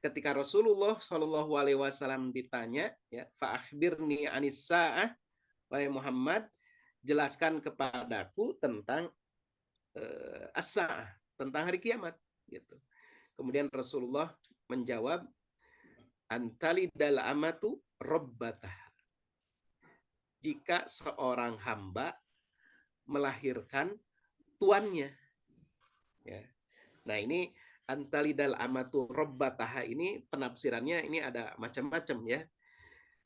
ketika Rasulullah Shallallahu Alaihi Wasallam ditanya, ya, fa akhbirni anis sa'ah, wahai Muhammad, jelaskan kepadaku tentang as-sa'ah, tentang hari kiamat, gitu. Kemudian Rasulullah menjawab, antalidal amatu robbatah. Jika seorang hamba melahirkan tuannya, ya. Nah, ini antalidal amatu robbataha ini penafsirannya ini ada macam-macam ya.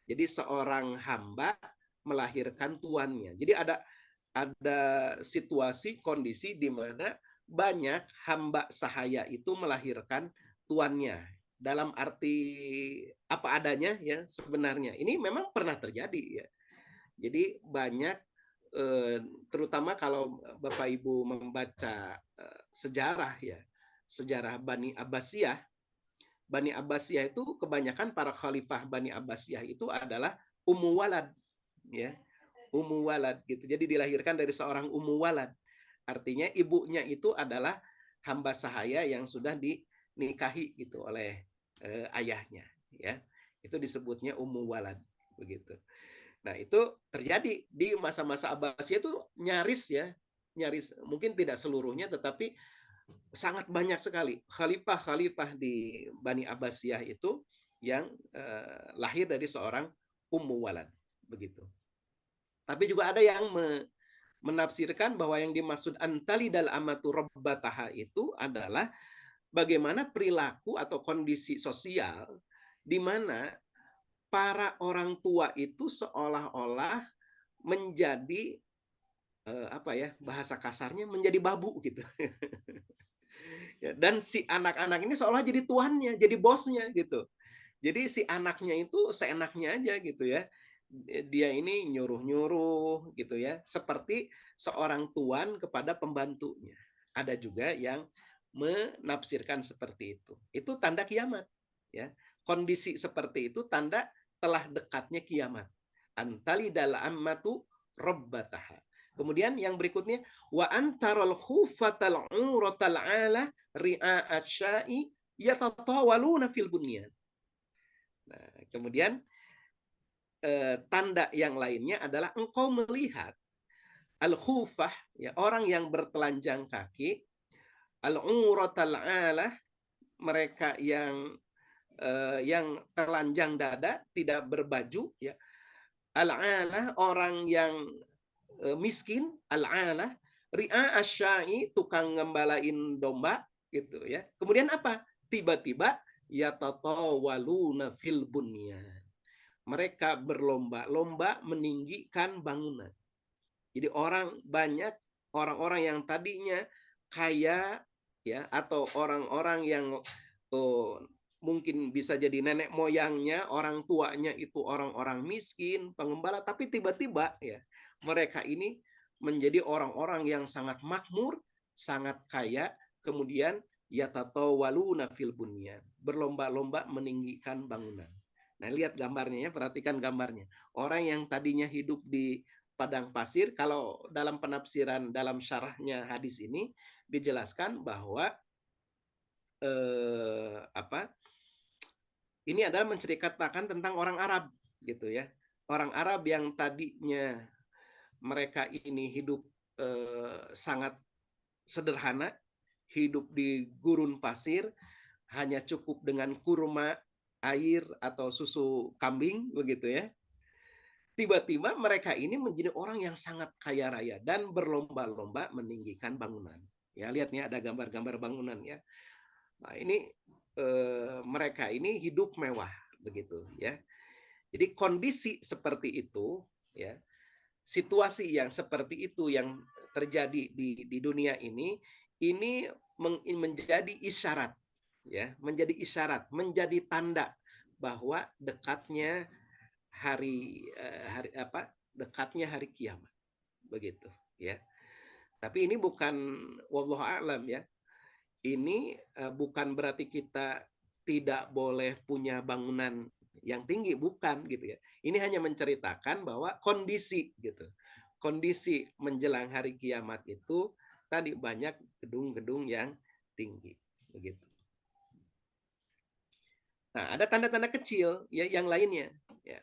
Jadi seorang hamba melahirkan tuannya. Jadi ada situasi kondisi di mana banyak hamba sahaya itu melahirkan tuannya. Dalam arti apa adanya ya sebenarnya. Ini memang pernah terjadi ya. Jadi banyak terutama kalau Bapak Ibu membaca sejarah ya, sejarah Bani Abbasiyah. Bani Abbasiyah itu kebanyakan para khalifah Bani Abbasiyah itu adalah ummu walad, ya, ummu walad gitu. Jadi dilahirkan dari seorang ummu walad. Artinya ibunya itu adalah hamba sahaya yang sudah dinikahi gitu oleh ayahnya, ya. Itu disebutnya ummu walad, begitu. Nah, itu terjadi di masa-masa Abbasiyah itu nyaris ya, nyaris mungkin tidak seluruhnya tetapi sangat banyak sekali khalifah-khalifah di Bani Abbasiyah itu yang lahir dari seorang ummu walad, begitu. Tapi juga ada yang menafsirkan bahwa yang dimaksud antalidal amatu robbataha itu adalah bagaimana perilaku atau kondisi sosial di mana para orang tua itu seolah-olah menjadi apa ya, bahasa kasarnya menjadi babu gitu. Dan si anak-anak ini seolah jadi tuannya, jadi bosnya gitu. Jadi si anaknya itu seenaknya aja gitu ya. Dia ini nyuruh-nyuruh gitu ya, seperti seorang tuan kepada pembantunya. Ada juga yang menafsirkan seperti itu. Itu tanda kiamat ya. Kondisi seperti itu tanda telah dekatnya kiamat. Antalidal ammatu robbataha. Kemudian yang berikutnya wa antaral khufatal uratal ala ri'a'at syai yatatawaluna fil bunyan. Nah, kemudian tanda yang lainnya adalah engkau melihat al-khufah, ya, orang yang bertelanjang kaki, al-uratal ala, mereka yang telanjang dada, tidak berbaju, ya. Al-ala, orang yang miskin, al-ala, ri'a asyai, tukang ngembalain domba, gitu ya. Kemudian apa? Tiba-tiba yatatawaluna fil bunyan. Mereka berlomba-lomba meninggikan bangunan. Jadi banyak orang-orang yang tadinya kaya ya, atau orang-orang yang mungkin bisa jadi nenek moyangnya, orang tuanya itu orang-orang miskin, pengembala, tapi tiba-tiba ya mereka ini menjadi orang-orang yang sangat makmur, sangat kaya, kemudian yatatawaluna fil bunyan, berlomba-lomba meninggikan bangunan. Nah, lihat gambarnya ya, perhatikan gambarnya. Orang yang tadinya hidup di padang pasir, kalau dalam penafsiran dalam syarahnya hadis ini dijelaskan bahwa ini adalah menceritakan tentang orang Arab gitu ya. Orang Arab yang tadinya mereka ini hidup sangat sederhana, hidup di gurun pasir, hanya cukup dengan kurma, air atau susu kambing begitu ya. tiba-tiba mereka ini menjadi orang yang sangat kaya raya dan berlomba-lomba meninggikan bangunan. Ya, lihat nih ada gambar-gambar bangunan ya. Nah, ini mereka ini hidup mewah begitu ya. Jadi kondisi seperti itu ya, situasi yang seperti itu yang terjadi di dunia ini menjadi isyarat ya, menjadi isyarat, menjadi tanda bahwa dekatnya dekatnya hari kiamat begitu ya. Tapi ini bukan wallahu a'lam ya. Ini bukan berarti kita tidak boleh punya bangunan yang tinggi, bukan gitu ya. Ini hanya menceritakan bahwa kondisi gitu. Kondisi menjelang hari kiamat itu tadi banyak gedung-gedung yang tinggi begitu. Nah, ada tanda-tanda kecil ya yang lainnya ya.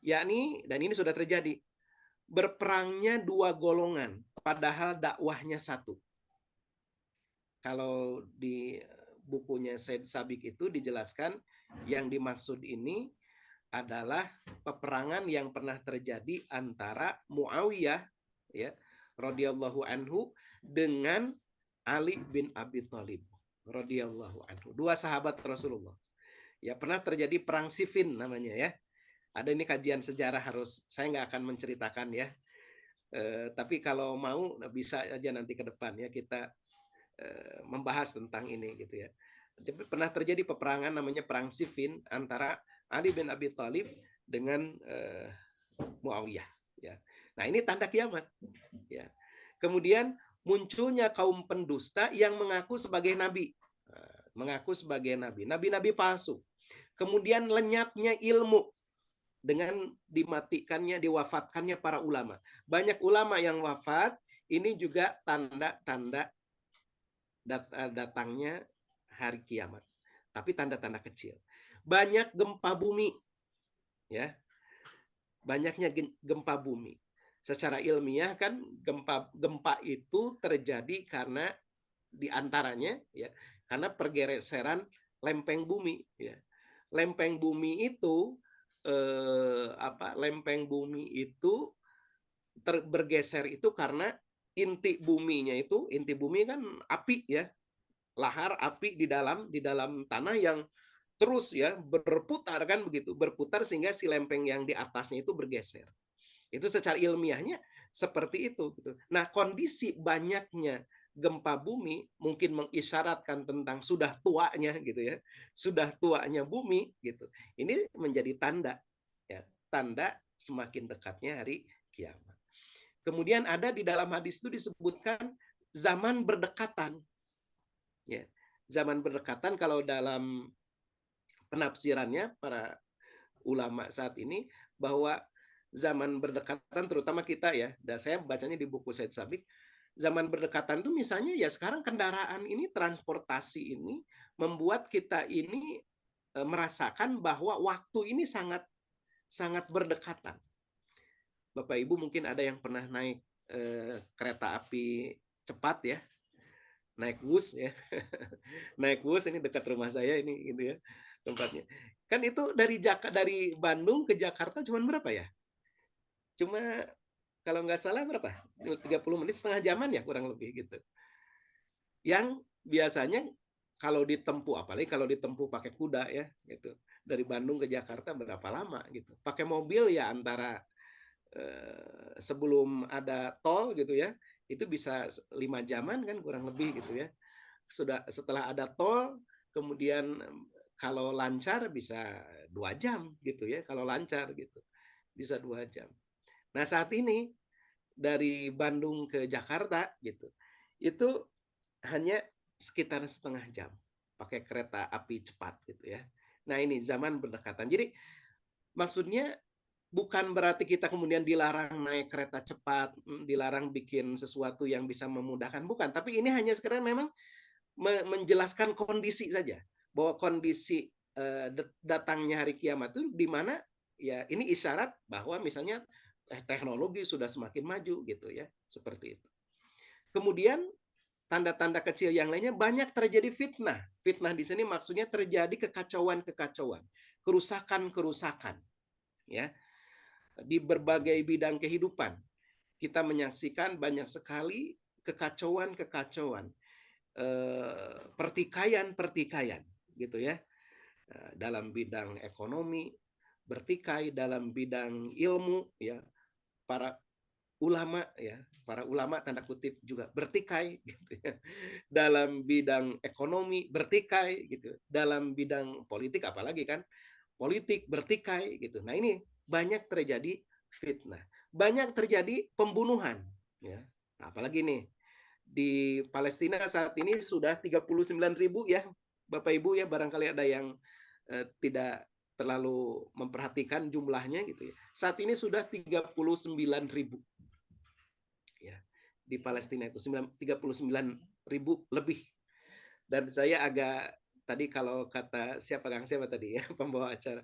Yakni, dan ini sudah terjadi, berperangnya dua golongan padahal dakwahnya satu. Kalau di bukunya Said Sabiq itu dijelaskan yang dimaksud ini adalah peperangan yang pernah terjadi antara Muawiyah ya radhiyallahu anhu dengan Ali bin Abi Thalib radhiyallahu anhu, dua sahabat Rasulullah. Ya, pernah terjadi perang Siffin namanya ya. Ada ini kajian sejarah, harus saya nggak akan menceritakan ya. Tapi kalau mau bisa aja nanti ke depan ya kita membahas tentang ini gitu ya. Jadi pernah terjadi peperangan namanya perang Siffin antara Ali bin Abi Thalib dengan Muawiyah ya. Nah, ini tanda kiamat ya. Kemudian munculnya kaum pendusta yang mengaku sebagai nabi. Mengaku sebagai nabi, nabi-nabi palsu. Kemudian lenyapnya ilmu dengan dimatikannya, diwafatkannya para ulama. Banyak ulama yang wafat, ini juga tanda-tanda datangnya hari kiamat. Tapi tanda-tanda kecil. Banyak gempa bumi. Ya. Banyaknya gempa bumi. Secara ilmiah kan gempa itu terjadi karena diantaranya ya karena pergeseran lempeng bumi ya. Lempeng bumi itu lempeng bumi itu bergeser itu karena inti bumi kan api ya, lahar api di dalam tanah yang terus ya berputar kan begitu, berputar sehingga si lempeng yang di atasnya itu bergeser. Itu secara ilmiahnya seperti itu gitu. Nah, kondisi banyaknya gempa bumi mungkin mengisyaratkan tentang sudah tuanya gitu ya. Sudah tuanya bumi gitu. Ini menjadi tanda ya, tanda semakin dekatnya hari kiamat. Kemudian ada di dalam hadis itu disebutkan zaman berdekatan. Ya. Zaman berdekatan kalau dalam penafsirannya para ulama saat ini bahwa zaman berdekatan terutama kita ya, dan saya bacanya di buku Said Sabiq, zaman berdekatan itu misalnya ya sekarang kendaraan ini, transportasi ini membuat kita ini merasakan bahwa waktu ini sangat berdekatan. Bapak Ibu mungkin ada yang pernah naik kereta api cepat ya, naik bus ya, naik bus ini dekat rumah saya ini gitu ya tempatnya. Kan itu dari Bandung ke Jakarta cuma berapa ya? Cuma kalau nggak salah berapa? 30 menit, setengah jaman ya kurang lebih gitu. Yang biasanya kalau ditempuh, apalagi kalau ditempuh pakai kuda ya gitu. Dari Bandung ke Jakarta berapa lama gitu. Pakai mobil ya antara sebelum ada tol gitu ya, itu bisa 5 jaman kan kurang lebih gitu ya. Setelah ada tol, kemudian kalau lancar bisa 2 jam gitu ya, kalau lancar gitu. Bisa 2 jam. Nah, saat ini dari Bandung ke Jakarta gitu, itu hanya sekitar setengah jam pakai kereta api cepat gitu ya. Nah, ini zaman berdekatan. Jadi maksudnya bukan berarti kita kemudian dilarang naik kereta cepat, dilarang bikin sesuatu yang bisa memudahkan, bukan. Tapi ini hanya sekedar memang menjelaskan kondisi saja, bahwa kondisi datangnya hari kiamat itu di mana ya ini isyarat bahwa misalnya teknologi sudah semakin maju gitu ya, seperti itu. Kemudian tanda-tanda kecil yang lainnya, banyak terjadi fitnah. Fitnah di sini maksudnya terjadi kekacauan-kekacauan, kerusakan-kerusakan ya. di berbagai bidang kehidupan. Kita menyaksikan banyak sekali kekacauan-kekacauan, pertikaian-pertikaian gitu ya. Dalam bidang ekonomi bertikai, dalam bidang ilmu ya, para ulama tanda kutip juga bertikai gitu ya. Dalam bidang ekonomi bertikai gitu. Dalam bidang politik apalagi kan, politik bertikai gitu. Nah, ini banyak terjadi fitnah, banyak terjadi pembunuhan ya. Nah, apalagi nih di Palestina saat ini sudah 39.000 ya Bapak Ibu ya, barangkali ada yang tidak terlalu memperhatikan jumlahnya gitu ya. Saat ini sudah 39.000 ya di Palestina itu 39.000 lebih. Dan saya agak tadi kalau kata siapa tadi ya pembawa acara,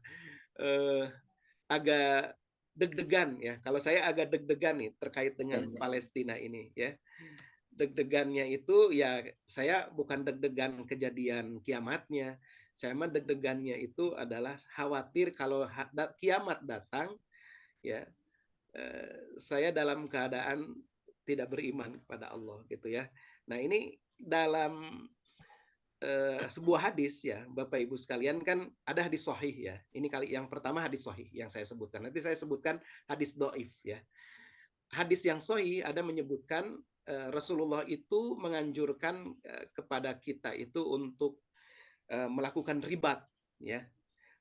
agak deg-degan ya. Kalau saya agak deg-degan nih terkait dengan Palestina ini ya. Deg-degannya itu ya, saya bukan deg-degan kejadian kiamatnya. Saya mah deg-degannya itu adalah khawatir kalau kiamat datang ya, saya dalam keadaan tidak beriman kepada Allah gitu ya. Nah, ini dalam sebuah hadis ya Bapak Ibu sekalian, kan ada hadis sahih ya. Ini kali yang pertama hadis sahih yang saya sebutkan. Nanti saya sebutkan hadis dhaif ya. Hadis yang sahih ada menyebutkan Rasulullah itu menganjurkan kepada kita itu untuk melakukan ribat ya.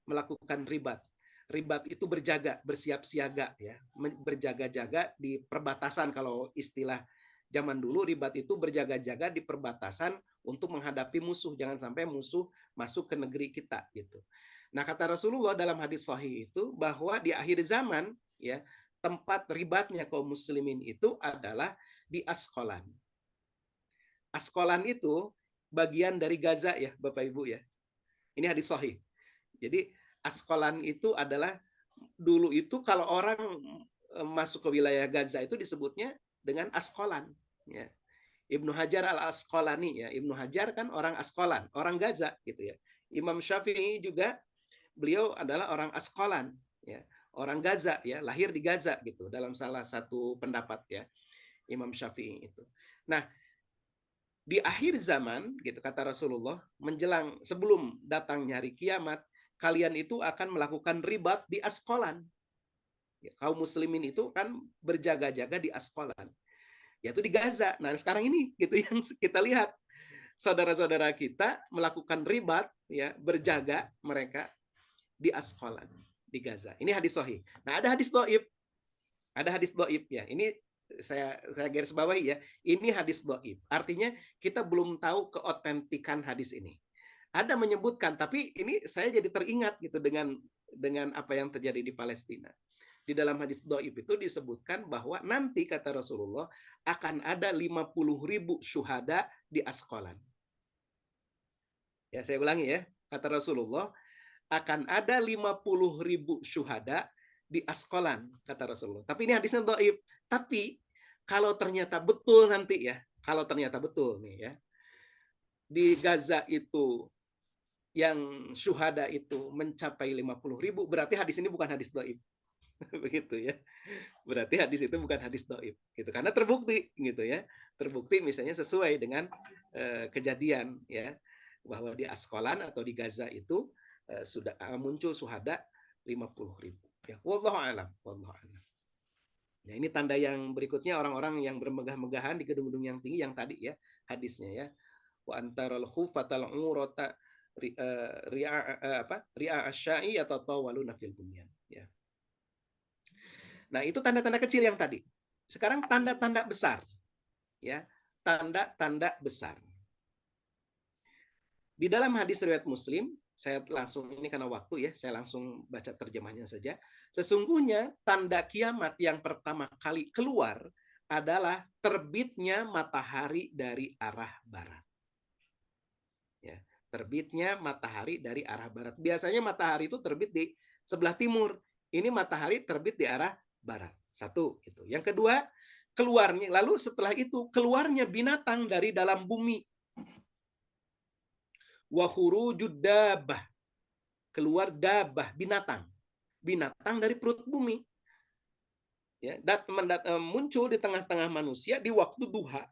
Melakukan ribat. Ribat itu berjaga, bersiap siaga ya. Berjaga-jaga di perbatasan. Kalau istilah zaman dulu, ribat itu berjaga-jaga di perbatasan untuk menghadapi musuh, jangan sampai musuh masuk ke negeri kita gitu. Nah, kata Rasulullah dalam hadis sahih itu bahwa di akhir zaman ya, tempat ribatnya kaum muslimin itu adalah di Asqalan. Asqalan itu bagian dari Gaza ya Bapak Ibu ya. Ini hadis sahih. Jadi Asqalan itu adalah dulu itu kalau orang masuk ke wilayah Gaza itu disebutnya dengan Asqalan ya. Ibnu Hajar al-Asqalani ya. Ibnu Hajar kan orang Asqalan, orang Gaza gitu ya. Imam Syafi'i juga beliau adalah orang Asqalan ya, orang Gaza ya, lahir di Gaza gitu dalam salah satu pendapat ya Imam Syafi'i itu. Nah, di akhir zaman gitu kata Rasulullah, menjelang sebelum datangnya hari kiamat, kalian itu akan melakukan ribat di Asqalan. Ya, kaum muslimin itu kan berjaga-jaga di Asqalan, yaitu di Gaza. Nah, sekarang ini gitu yang kita lihat, saudara-saudara kita melakukan ribat ya, berjaga mereka di Asqalan di Gaza. Ini hadis sahih. Nah, ada hadis dhaif. Ada hadis dhaif ya. Ini saya garis bawahi ya. Ini hadis dhaif. Artinya kita belum tahu keotentikan hadis ini. Ada menyebutkan, tapi ini saya jadi teringat gitu dengan apa yang terjadi di Palestina. Di dalam hadis dhaif itu disebutkan bahwa nanti kata Rasulullah akan ada 50.000 syuhada di Asqalan. Ya, saya ulangi ya. Kata Rasulullah akan ada 50.000 syuhada di Asqalan, kata Rasulullah. Tapi ini hadisnya dhaif. Tapi kalau ternyata betul nanti ya, kalau ternyata betul nih ya, di Gaza itu yang syuhada itu mencapai 50.000, berarti hadis ini bukan hadis dhaif. Begitu ya. Berarti hadis itu bukan hadis dhaif gitu. Karena terbukti gitu ya. Terbukti misalnya sesuai dengan kejadian ya, bahwa di Asqalan atau di Gaza itu sudah muncul syuhada 50.000 ya. Wallahu a'lam, wallahu a'lam. Nah, ini tanda yang berikutnya, orang-orang yang bermegah-megahan di gedung-gedung yang tinggi yang tadi ya hadisnya ya. Wa antaral khufatal urata ri'a asya'i atau tawaluna fil bunyan ya. Nah, itu tanda-tanda kecil yang tadi. Sekarang tanda-tanda besar ya. Tanda-tanda besar. Di dalam hadis riwayat Muslim, saya langsung, ini karena waktu ya, saya langsung baca terjemahnya saja. Sesungguhnya tanda kiamat yang pertama kali keluar adalah terbitnya matahari dari arah barat. Ya, terbitnya matahari dari arah barat. Biasanya matahari itu terbit di sebelah timur. Ini matahari terbit di arah barat. Satu itu. Yang kedua, keluarnya, lalu setelah itu keluarnya binatang dari dalam bumi. Wa khurujud dabbah, keluar dabbah, binatang dari perut bumi. ya, muncul di tengah-tengah manusia di waktu duha,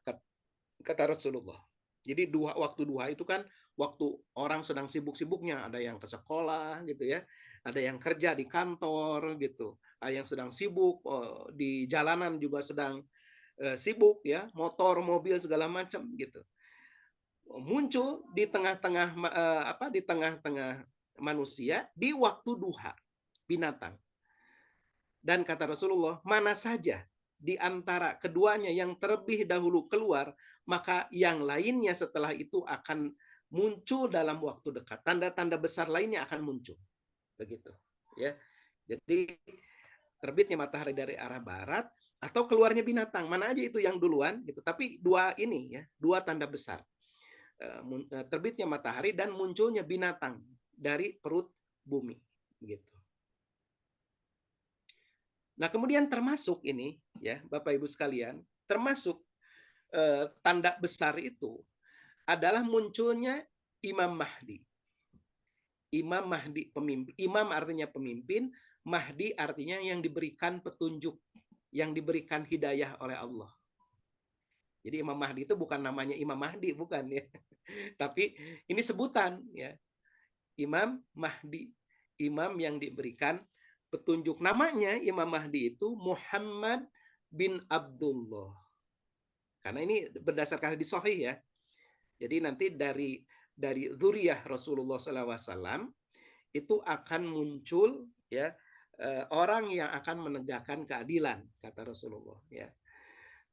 kata Rasulullah. Jadi waktu duha itu kan waktu orang sedang sibuk-sibuknya, ada yang ke sekolah gitu ya, ada yang kerja di kantor gitu, ada yang sedang sibuk di jalanan juga sedang sibuk ya, motor, mobil segala macam gitu. Muncul di tengah-tengah di tengah-tengah manusia di waktu duha, binatang. Dan kata Rasulullah, mana saja di antara keduanya yang terlebih dahulu keluar, maka yang lainnya setelah itu akan muncul dalam waktu dekat. Tanda-tanda besar lainnya akan muncul. Begitu, ya. Jadi terbitnya matahari dari arah barat atau keluarnya binatang, mana aja itu yang duluan gitu. Tapi dua ini ya, dua tanda besar. Terbitnya matahari dan munculnya binatang dari perut bumi, gitu. Nah, kemudian termasuk ini ya, Bapak Ibu sekalian, termasuk tanda besar itu adalah munculnya Imam Mahdi. Imam Mahdi pemimpin. Imam artinya pemimpin, Mahdi artinya yang diberikan petunjuk, yang diberikan hidayah oleh Allah. Jadi Imam Mahdi itu bukan namanya Imam Mahdi, bukan ya. Tapi ini sebutan ya. Imam Mahdi, imam yang diberikan petunjuk. Namanya Imam Mahdi itu Muhammad bin Abdullah. Karena ini berdasarkan hadis sahih ya. Jadi nanti dari dzurriyyah Rasulullah SAW itu akan muncul ya orang yang akan menegakkan keadilan, kata Rasulullah ya.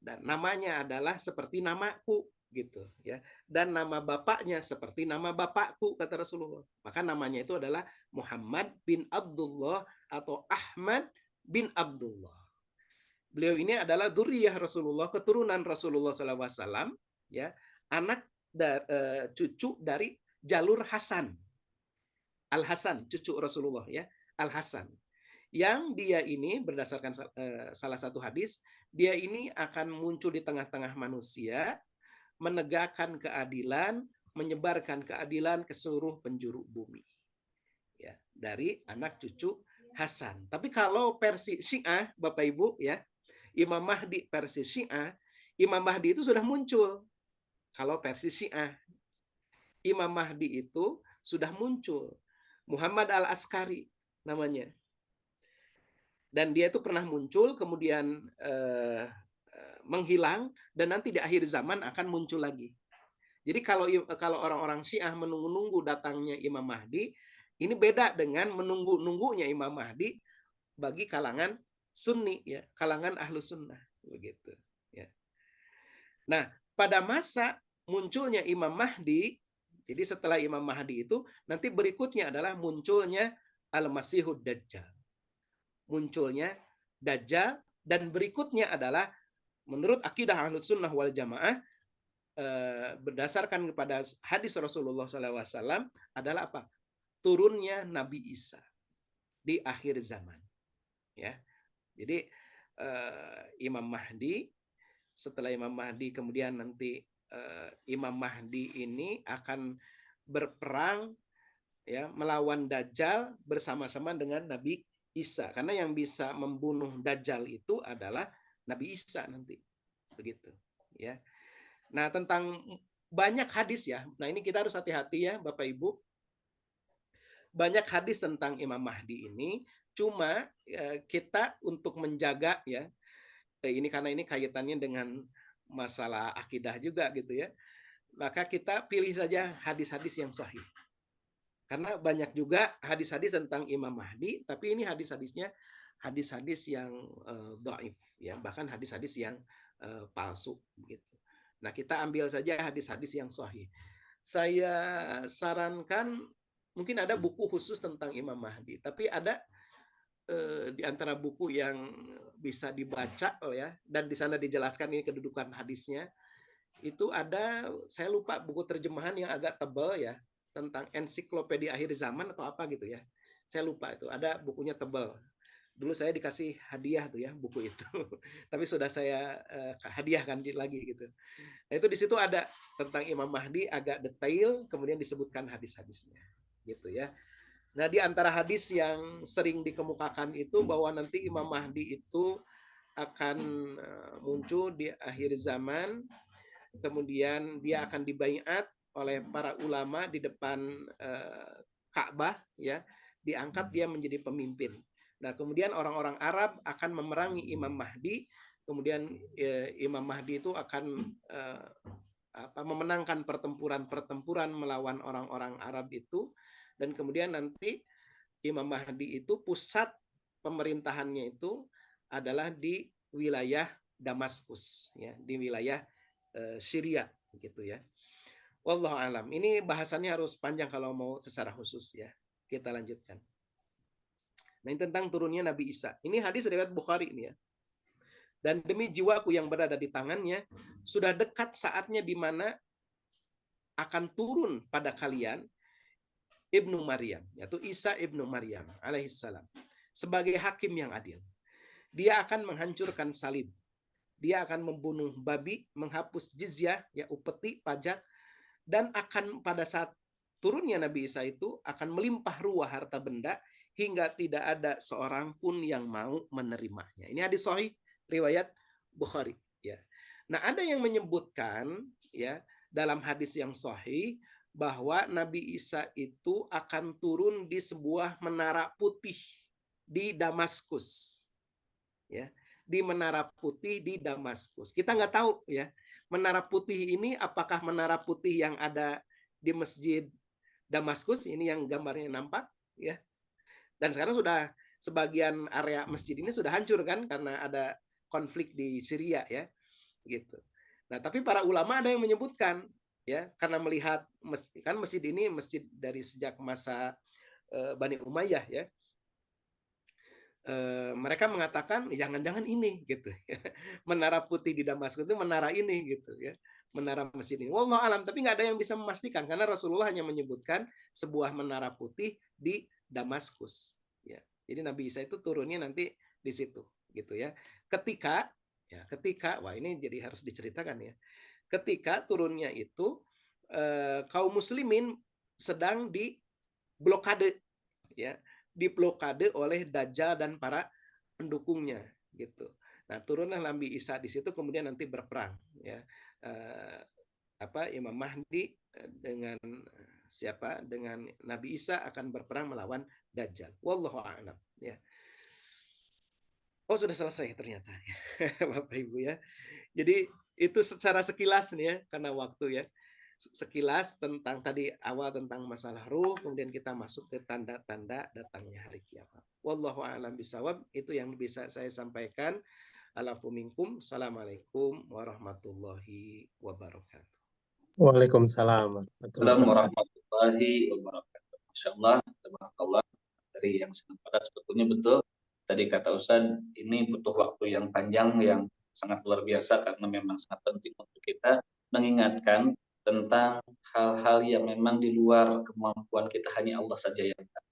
Dan namanya adalah seperti namaku gitu ya, dan nama bapaknya seperti nama bapakku, kata Rasulullah. Maka namanya itu adalah Muhammad bin Abdullah atau Ahmad bin Abdullah. Beliau ini adalah dzurriyyah Rasulullah, keturunan Rasulullah SAW ya, anak cucu dari jalur Hasan. Al Hasan, cucu Rasulullah ya, Al Hasan. Yang dia ini berdasarkan salah satu hadis, dia ini akan muncul di tengah-tengah manusia, menegakkan keadilan, menyebarkan keadilan ke seluruh penjuru bumi. Ya, dari anak cucu Hasan. Tapi kalau versi Syiah, Bapak Ibu ya, Imam Mahdi versi Syiah, Imam Mahdi itu sudah muncul. Kalau versi Syiah, Imam Mahdi itu sudah muncul. Muhammad Al-Askari namanya. Dan dia itu pernah muncul, kemudian menghilang, dan nanti di akhir zaman akan muncul lagi. Jadi kalau orang-orang Syiah menunggu-nunggu datangnya Imam Mahdi, ini beda dengan menunggu-nunggunya Imam Mahdi bagi kalangan Sunni, ya, kalangan Ahlu Sunnah, begitu. Ya. Nah, pada masa munculnya Imam Mahdi, jadi setelah Imam Mahdi itu, nanti berikutnya adalah munculnya Al-Masihud Dajjal. Munculnya Dajjal, dan berikutnya adalah menurut akidah Ahlus Sunnah wal Jamaah berdasarkan kepada hadis Rasulullah SAW adalah apa? Turunnya Nabi Isa di akhir zaman. Ya, jadi Imam Mahdi, setelah Imam Mahdi kemudian nanti Imam Mahdi ini akan berperang ya melawan Dajjal bersama-sama dengan Nabi Isa, karena yang bisa membunuh Dajjal itu adalah Nabi Isa nanti, begitu ya. Nah, tentang banyak hadis ya. Nah, ini kita harus hati-hati ya Bapak Ibu. Banyak hadis tentang Imam Mahdi ini, cuma kita untuk menjaga ya, ini karena ini kaitannya dengan masalah akidah juga gitu ya. Maka kita pilih saja hadis-hadis yang sahih. Karena banyak juga hadis-hadis tentang Imam Mahdi, tapi ini hadis-hadisnya hadis-hadis yang dhaif ya, bahkan hadis-hadis yang palsu gitu. Nah, kita ambil saja hadis-hadis yang sahih. Saya sarankan mungkin ada buku khusus tentang Imam Mahdi, tapi ada di antara buku yang bisa dibaca ya, dan di sana dijelaskan ini kedudukan hadisnya. Itu ada, saya lupa buku terjemahan yang agak tebal ya, tentang ensiklopedia akhir zaman atau apa gitu ya. Saya lupa itu, ada bukunya tebal. Dulu saya dikasih hadiah tuh ya buku itu. Tapi sudah saya hadiahkan lagi gitu. Nah, itu di situ ada tentang Imam Mahdi agak detail, kemudian disebutkan hadis-hadisnya gitu ya. Nah, di antara hadis yang sering dikemukakan itu bahwa nanti Imam Mahdi itu akan muncul di akhir zaman, kemudian dia akan dibaiat oleh para ulama di depan Ka'bah, ya, diangkat dia menjadi pemimpin. Nah, kemudian orang-orang Arab akan memerangi Imam Mahdi, kemudian Imam Mahdi itu akan memenangkan pertempuran melawan orang-orang Arab itu, dan kemudian nanti Imam Mahdi itu pusat pemerintahannya itu adalah di wilayah Damaskus, ya, di wilayah Syria, gitu ya. Wallahu alam. Ini bahasannya harus panjang kalau mau secara khusus, ya. Kita lanjutkan. Nah, ini tentang turunnya Nabi Isa. Ini hadis riwayat Bukhari ini, ya. Dan demi jiwaku yang berada di tangannya, sudah dekat saatnya di mana akan turun pada kalian Ibnu Maryam, yaitu Isa Ibnu Maryam alaihissalam, sebagai hakim yang adil. Dia akan menghancurkan salib. Dia akan membunuh babi, menghapus jizyah, ya, upeti, pajak, dan akan pada saat turunnya Nabi Isa itu akan melimpah ruah harta benda hingga tidak ada seorang pun yang mau menerimanya. Ini hadis sahih riwayat Bukhari, ya. Nah, ada yang menyebutkan, ya, dalam hadis yang sahih bahwa Nabi Isa itu akan turun di sebuah menara putih di Damaskus, ya, di menara putih di Damaskus. Kita nggak tahu, ya, menara putih ini apakah menara putih yang ada di Masjid Damaskus ini yang gambarnya nampak, ya. Dan sekarang sudah sebagian area masjid ini sudah hancur kan karena ada konflik di Syria, ya, gitu. Nah, tapi para ulama ada yang menyebutkan, ya, karena melihat kan masjid ini masjid dari sejak masa Bani Umayyah, ya. Mereka mengatakan jangan-jangan ini, gitu. Menara putih di Damaskus itu menara ini, gitu, ya. Menara masjid ini. Wallahu alam, tapi nggak ada yang bisa memastikan karena Rasulullah hanya menyebutkan sebuah menara putih di Damaskus, ya. Jadi Nabi Isa itu turunnya nanti di situ, gitu ya. Ketika wah ini jadi harus diceritakan, ya. Ketika turunnya itu kaum muslimin sedang diblokade, ya, diblokade oleh Dajjal dan para pendukungnya, gitu. Nah, turunlah Nabi Isa di situ, kemudian nanti berperang, ya. Imam Mahdi dengan siapa? Dengan Nabi Isa akan berperang melawan Dajjal. Wallahu a'lam, ya. Oh, sudah selesai ternyata. Bapak Ibu, ya. Jadi itu secara sekilas nih, ya, karena waktu, ya. Sekilas tentang tadi awal tentang masalah ruh, kemudian kita masuk ke tanda-tanda datangnya hari kiamat. Wallahu a'lam bishawab. Itu yang bisa saya sampaikan. Alafu minkum. Assalamualaikum warahmatullahi wabarakatuh. Waalaikumsalam warahmatullahi Assalamualaikum wabarakatuh. warahmatullahi wabarakatuh. Masya Allah, tabarakallah. Dari yang sangat padat sebetulnya betul. Tadi kata Ustaz, ini butuh waktu yang panjang, yang sangat luar biasa karena memang sangat penting untuk kita mengingatkan tentang hal-hal yang memang di luar kemampuan kita, hanya Allah saja yang tahu.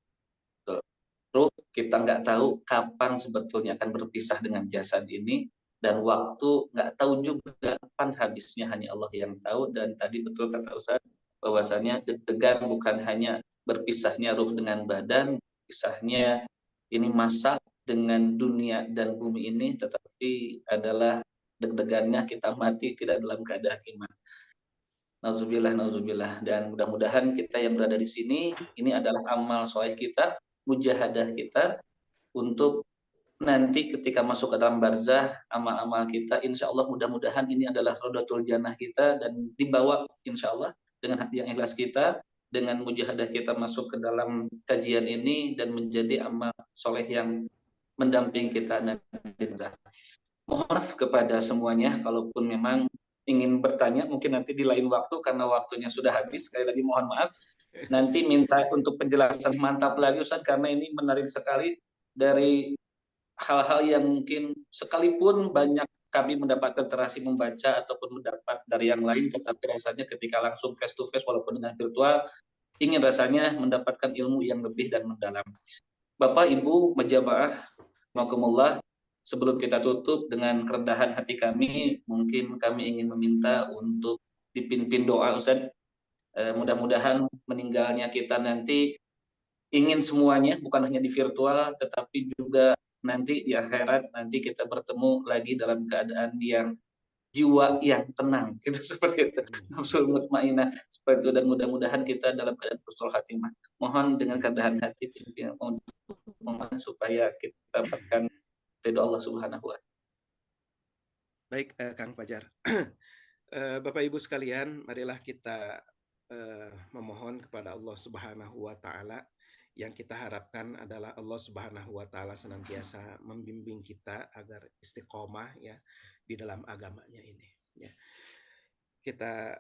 Terus kita nggak tahu kapan sebetulnya akan berpisah dengan jasad ini, dan waktu nggak tahu juga kapan habisnya, hanya Allah yang tahu. Dan tadi betul kata Ustaz, bahwasanya deg-degan bukan hanya berpisahnya ruh dengan badan, pisahnya ini masa dengan dunia dan bumi ini, tetapi adalah deg-degannya kita mati tidak dalam keadaan iman. Nauzubillah, nauzubillah. Dan mudah-mudahan kita yang berada di sini, ini adalah amal soleh kita, mujahadah kita, untuk nanti ketika masuk ke dalam barzah, amal-amal kita, insya Allah mudah-mudahan ini adalah rodatul jannah kita, dan dibawa insya Allah dengan hati yang ikhlas kita, dengan mujahadah kita masuk ke dalam kajian ini, dan menjadi amal soleh yang mendampingi kita nanti. Mohon maaf kepada semuanya, kalaupun memang ingin bertanya, mungkin nanti di lain waktu, karena waktunya sudah habis. Sekali lagi mohon maaf. Nanti minta untuk penjelasan mantap lagi Ustaz, karena ini menarik sekali dari hal-hal yang mungkin sekalipun banyak kami mendapatkan terasi membaca ataupun mendapat dari yang lain, tetapi rasanya ketika langsung face to face walaupun dengan virtual, ingin rasanya mendapatkan ilmu yang lebih dan mendalam. Bapak, Ibu, majamaah, makumullah, sebelum kita tutup dengan kerendahan hati kami, mungkin kami ingin meminta untuk dipimpin doa Ustaz. Mudah-mudahan meninggalnya kita nanti ingin semuanya, bukan hanya di virtual, tetapi juga nanti di akhirat nanti kita bertemu lagi dalam keadaan yang jiwa yang tenang gitu seperti itu, nafsul mutmainah seperti itu, dan mudah-mudahan kita dalam keadaan husnul khatimah. Mohon dengan kerendahan hati untuk supaya kita dapatkan ridho Allah Subhanahu wa taala. Baik, Kang Fajar. Bapak Ibu sekalian, marilah kita memohon kepada Allah Subhanahu wa taala. Yang kita harapkan adalah Allah Subhanahu wa taala senantiasa membimbing kita agar istiqomah ya di dalam agamanya ini ya. Kita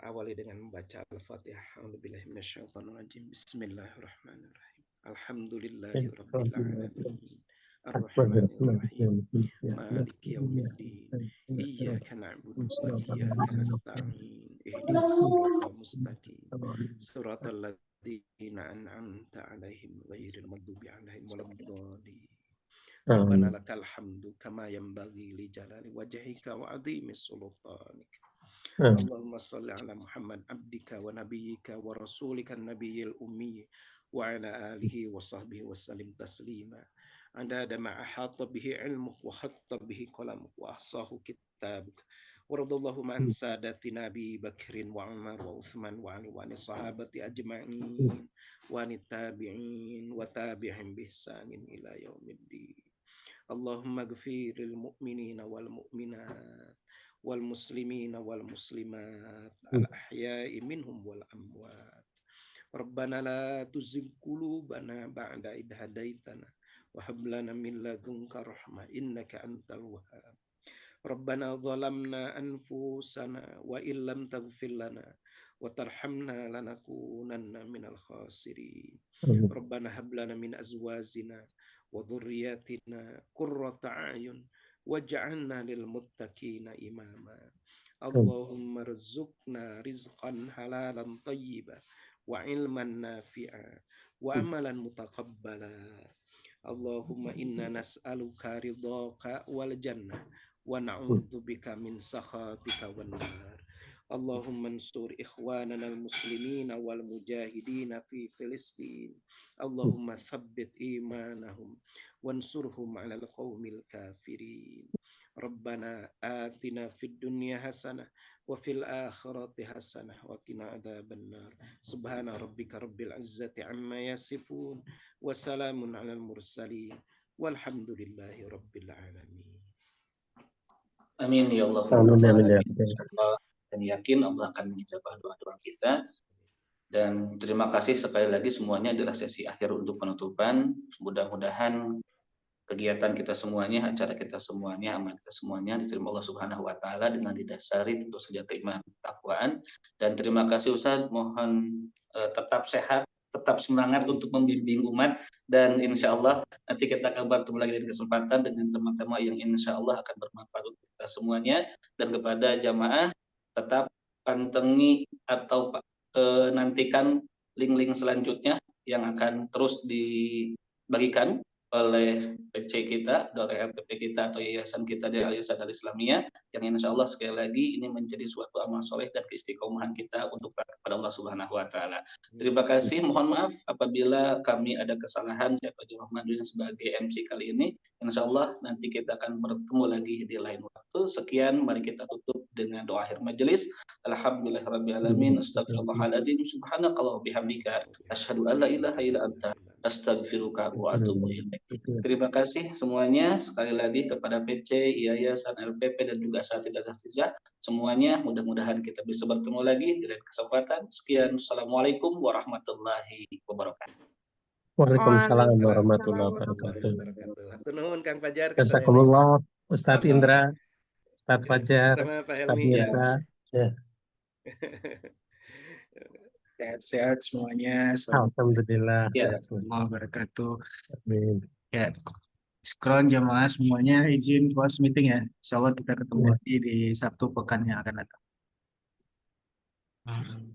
awali dengan membaca Al-Fatihah. A'udzubillahi minasyaitonirrajim. Bismillahirrahmanirrahim. Alhamdulillahirabbil alamin. Ar-Rahmanir-Rahim. Maliki yaumiddin. Iyyaka na'budu wa iyyaka nasta'in. Ihdinas siratal mustaqim. Siratal ladzina an'amta 'alaihim ghairil maghdubi 'alaihim waladdallin. Rabbana lakal hamdu kama yanbaghi li jalali wajhika wa 'azimi sultanik. Allahumma shalli ala Muhammad abdika wa nabiyyika wa rasulika nabiyil ummi wa ala alihi wa sahbihi wa sallim taslima. Adada ma ahata bihi ilmuk wa khatta bihi qalamuk wa ahsahu kitabuk. Waradallahu an sadatina Abi Bakrin wa Umar wa Uthman wa Ali wa sahabati ajma'in wa tabi'in wa tabi'in bi ihsanin ila yaumiddin. Allahumma ghfiril mu'minina wal mu'minat wal muslimina wal muslimat al ahya'i minhum wal amwat. Rabbana la tuzigh qulubana ba'da idh hadaitana wa hab lana min ladunka rahmah innaka antal wahhab. Rabbana zalamna anfusana wa illam taghfir lana wa tarhamna lanakunanna minal khasirin. Rabbana hab lana min azwajina wa dhurriyyatina qurrata a'yun waj'alna lil muttaqina imama. Allahumma rzuqna rizqan halalan tayyiban wa ilman nafi'a wa amalan mutaqabbala. Allahumma inna nas'aluka ridhaka wal jannah wa na'udzubika min sakhatika wan nar. Allahumma ansur ikhwanana al-muslimina wal mujahidina fi Filistin. Allahumma thabbit imanahum wansurhum 'alal qaumil kafirin. Rabbana atina fid dunya hasanah wa fil akhirati hasanah wa qina adzabannar. Subhana rabbika rabbil izzati amma yasifun wa salamun 'alal mursalin walhamdulillahi rabbil alamin. Amin ya Allah. Dan yakin Allah akan menjawab doa-doa kita. Dan terima kasih sekali lagi semuanya, adalah sesi akhir untuk penutupan. Mudah-mudahan kegiatan kita semuanya, acara kita semuanya, amal kita semuanya diterima Allah Subhanahu wa taala dengan didasari tentu saja keimanan dan ketakwaan. Dan terima kasih Ustaz, mohon tetap sehat, tetap semangat untuk membimbing umat, dan insya Allah nanti kita akan bertemu lagi di kesempatan dengan teman-teman yang insya Allah akan bermanfaat untuk kita semuanya. Dan kepada jamaah tetap pantengi atau nantikan link-link selanjutnya yang akan terus dibagikan oleh PC kita, oleh RTP kita atau yayasan kita dari Al-Irsyad Al-Islamiyah, yang insya Allah sekali lagi ini menjadi suatu amal soleh dan keistiqomahan kita untuk taat kepada Allah Subhanahu wa taala. Terima kasih, mohon maaf apabila kami ada kesalahan. Saya Fajar Rahmanuddin sebagai MC kali ini. Insya Allah nanti kita akan bertemu lagi di lain waktu. Sekian, mari kita tutup dengan doa akhir majelis. Alhamdulillahirabbil alamin. Astaghfirullahaladzim. Subhanakallah bihamdika asyhadu an la ilaha illa anta astaghfiruka wa atubu ilaik. Terima kasih semuanya sekali lagi kepada PC, Yayasan LPP dan juga Asatidz Al-Istizah semuanya. Mudah-mudahan kita bisa bertemu lagi di lain kesempatan. Sekian, assalamualaikum warahmatullahi wabarakatuh. Waalaikumsalam warahmatullahi wabarakatuh. Hatur nuhun Kang Fajar. Jazakumullah Ustadz Indra, Ustadz Fajar, sama Pak Ustadz Helmi. Mirza. Ya. Sehat-sehat semuanya. Alhamdulillah. Ya. Assalamualaikum wabarakatuh. Amin. Ya, Syukron jamaah semuanya, izin close meeting ya. Insya Allah kita ketemu lagi di Sabtu pekan yang akan datang.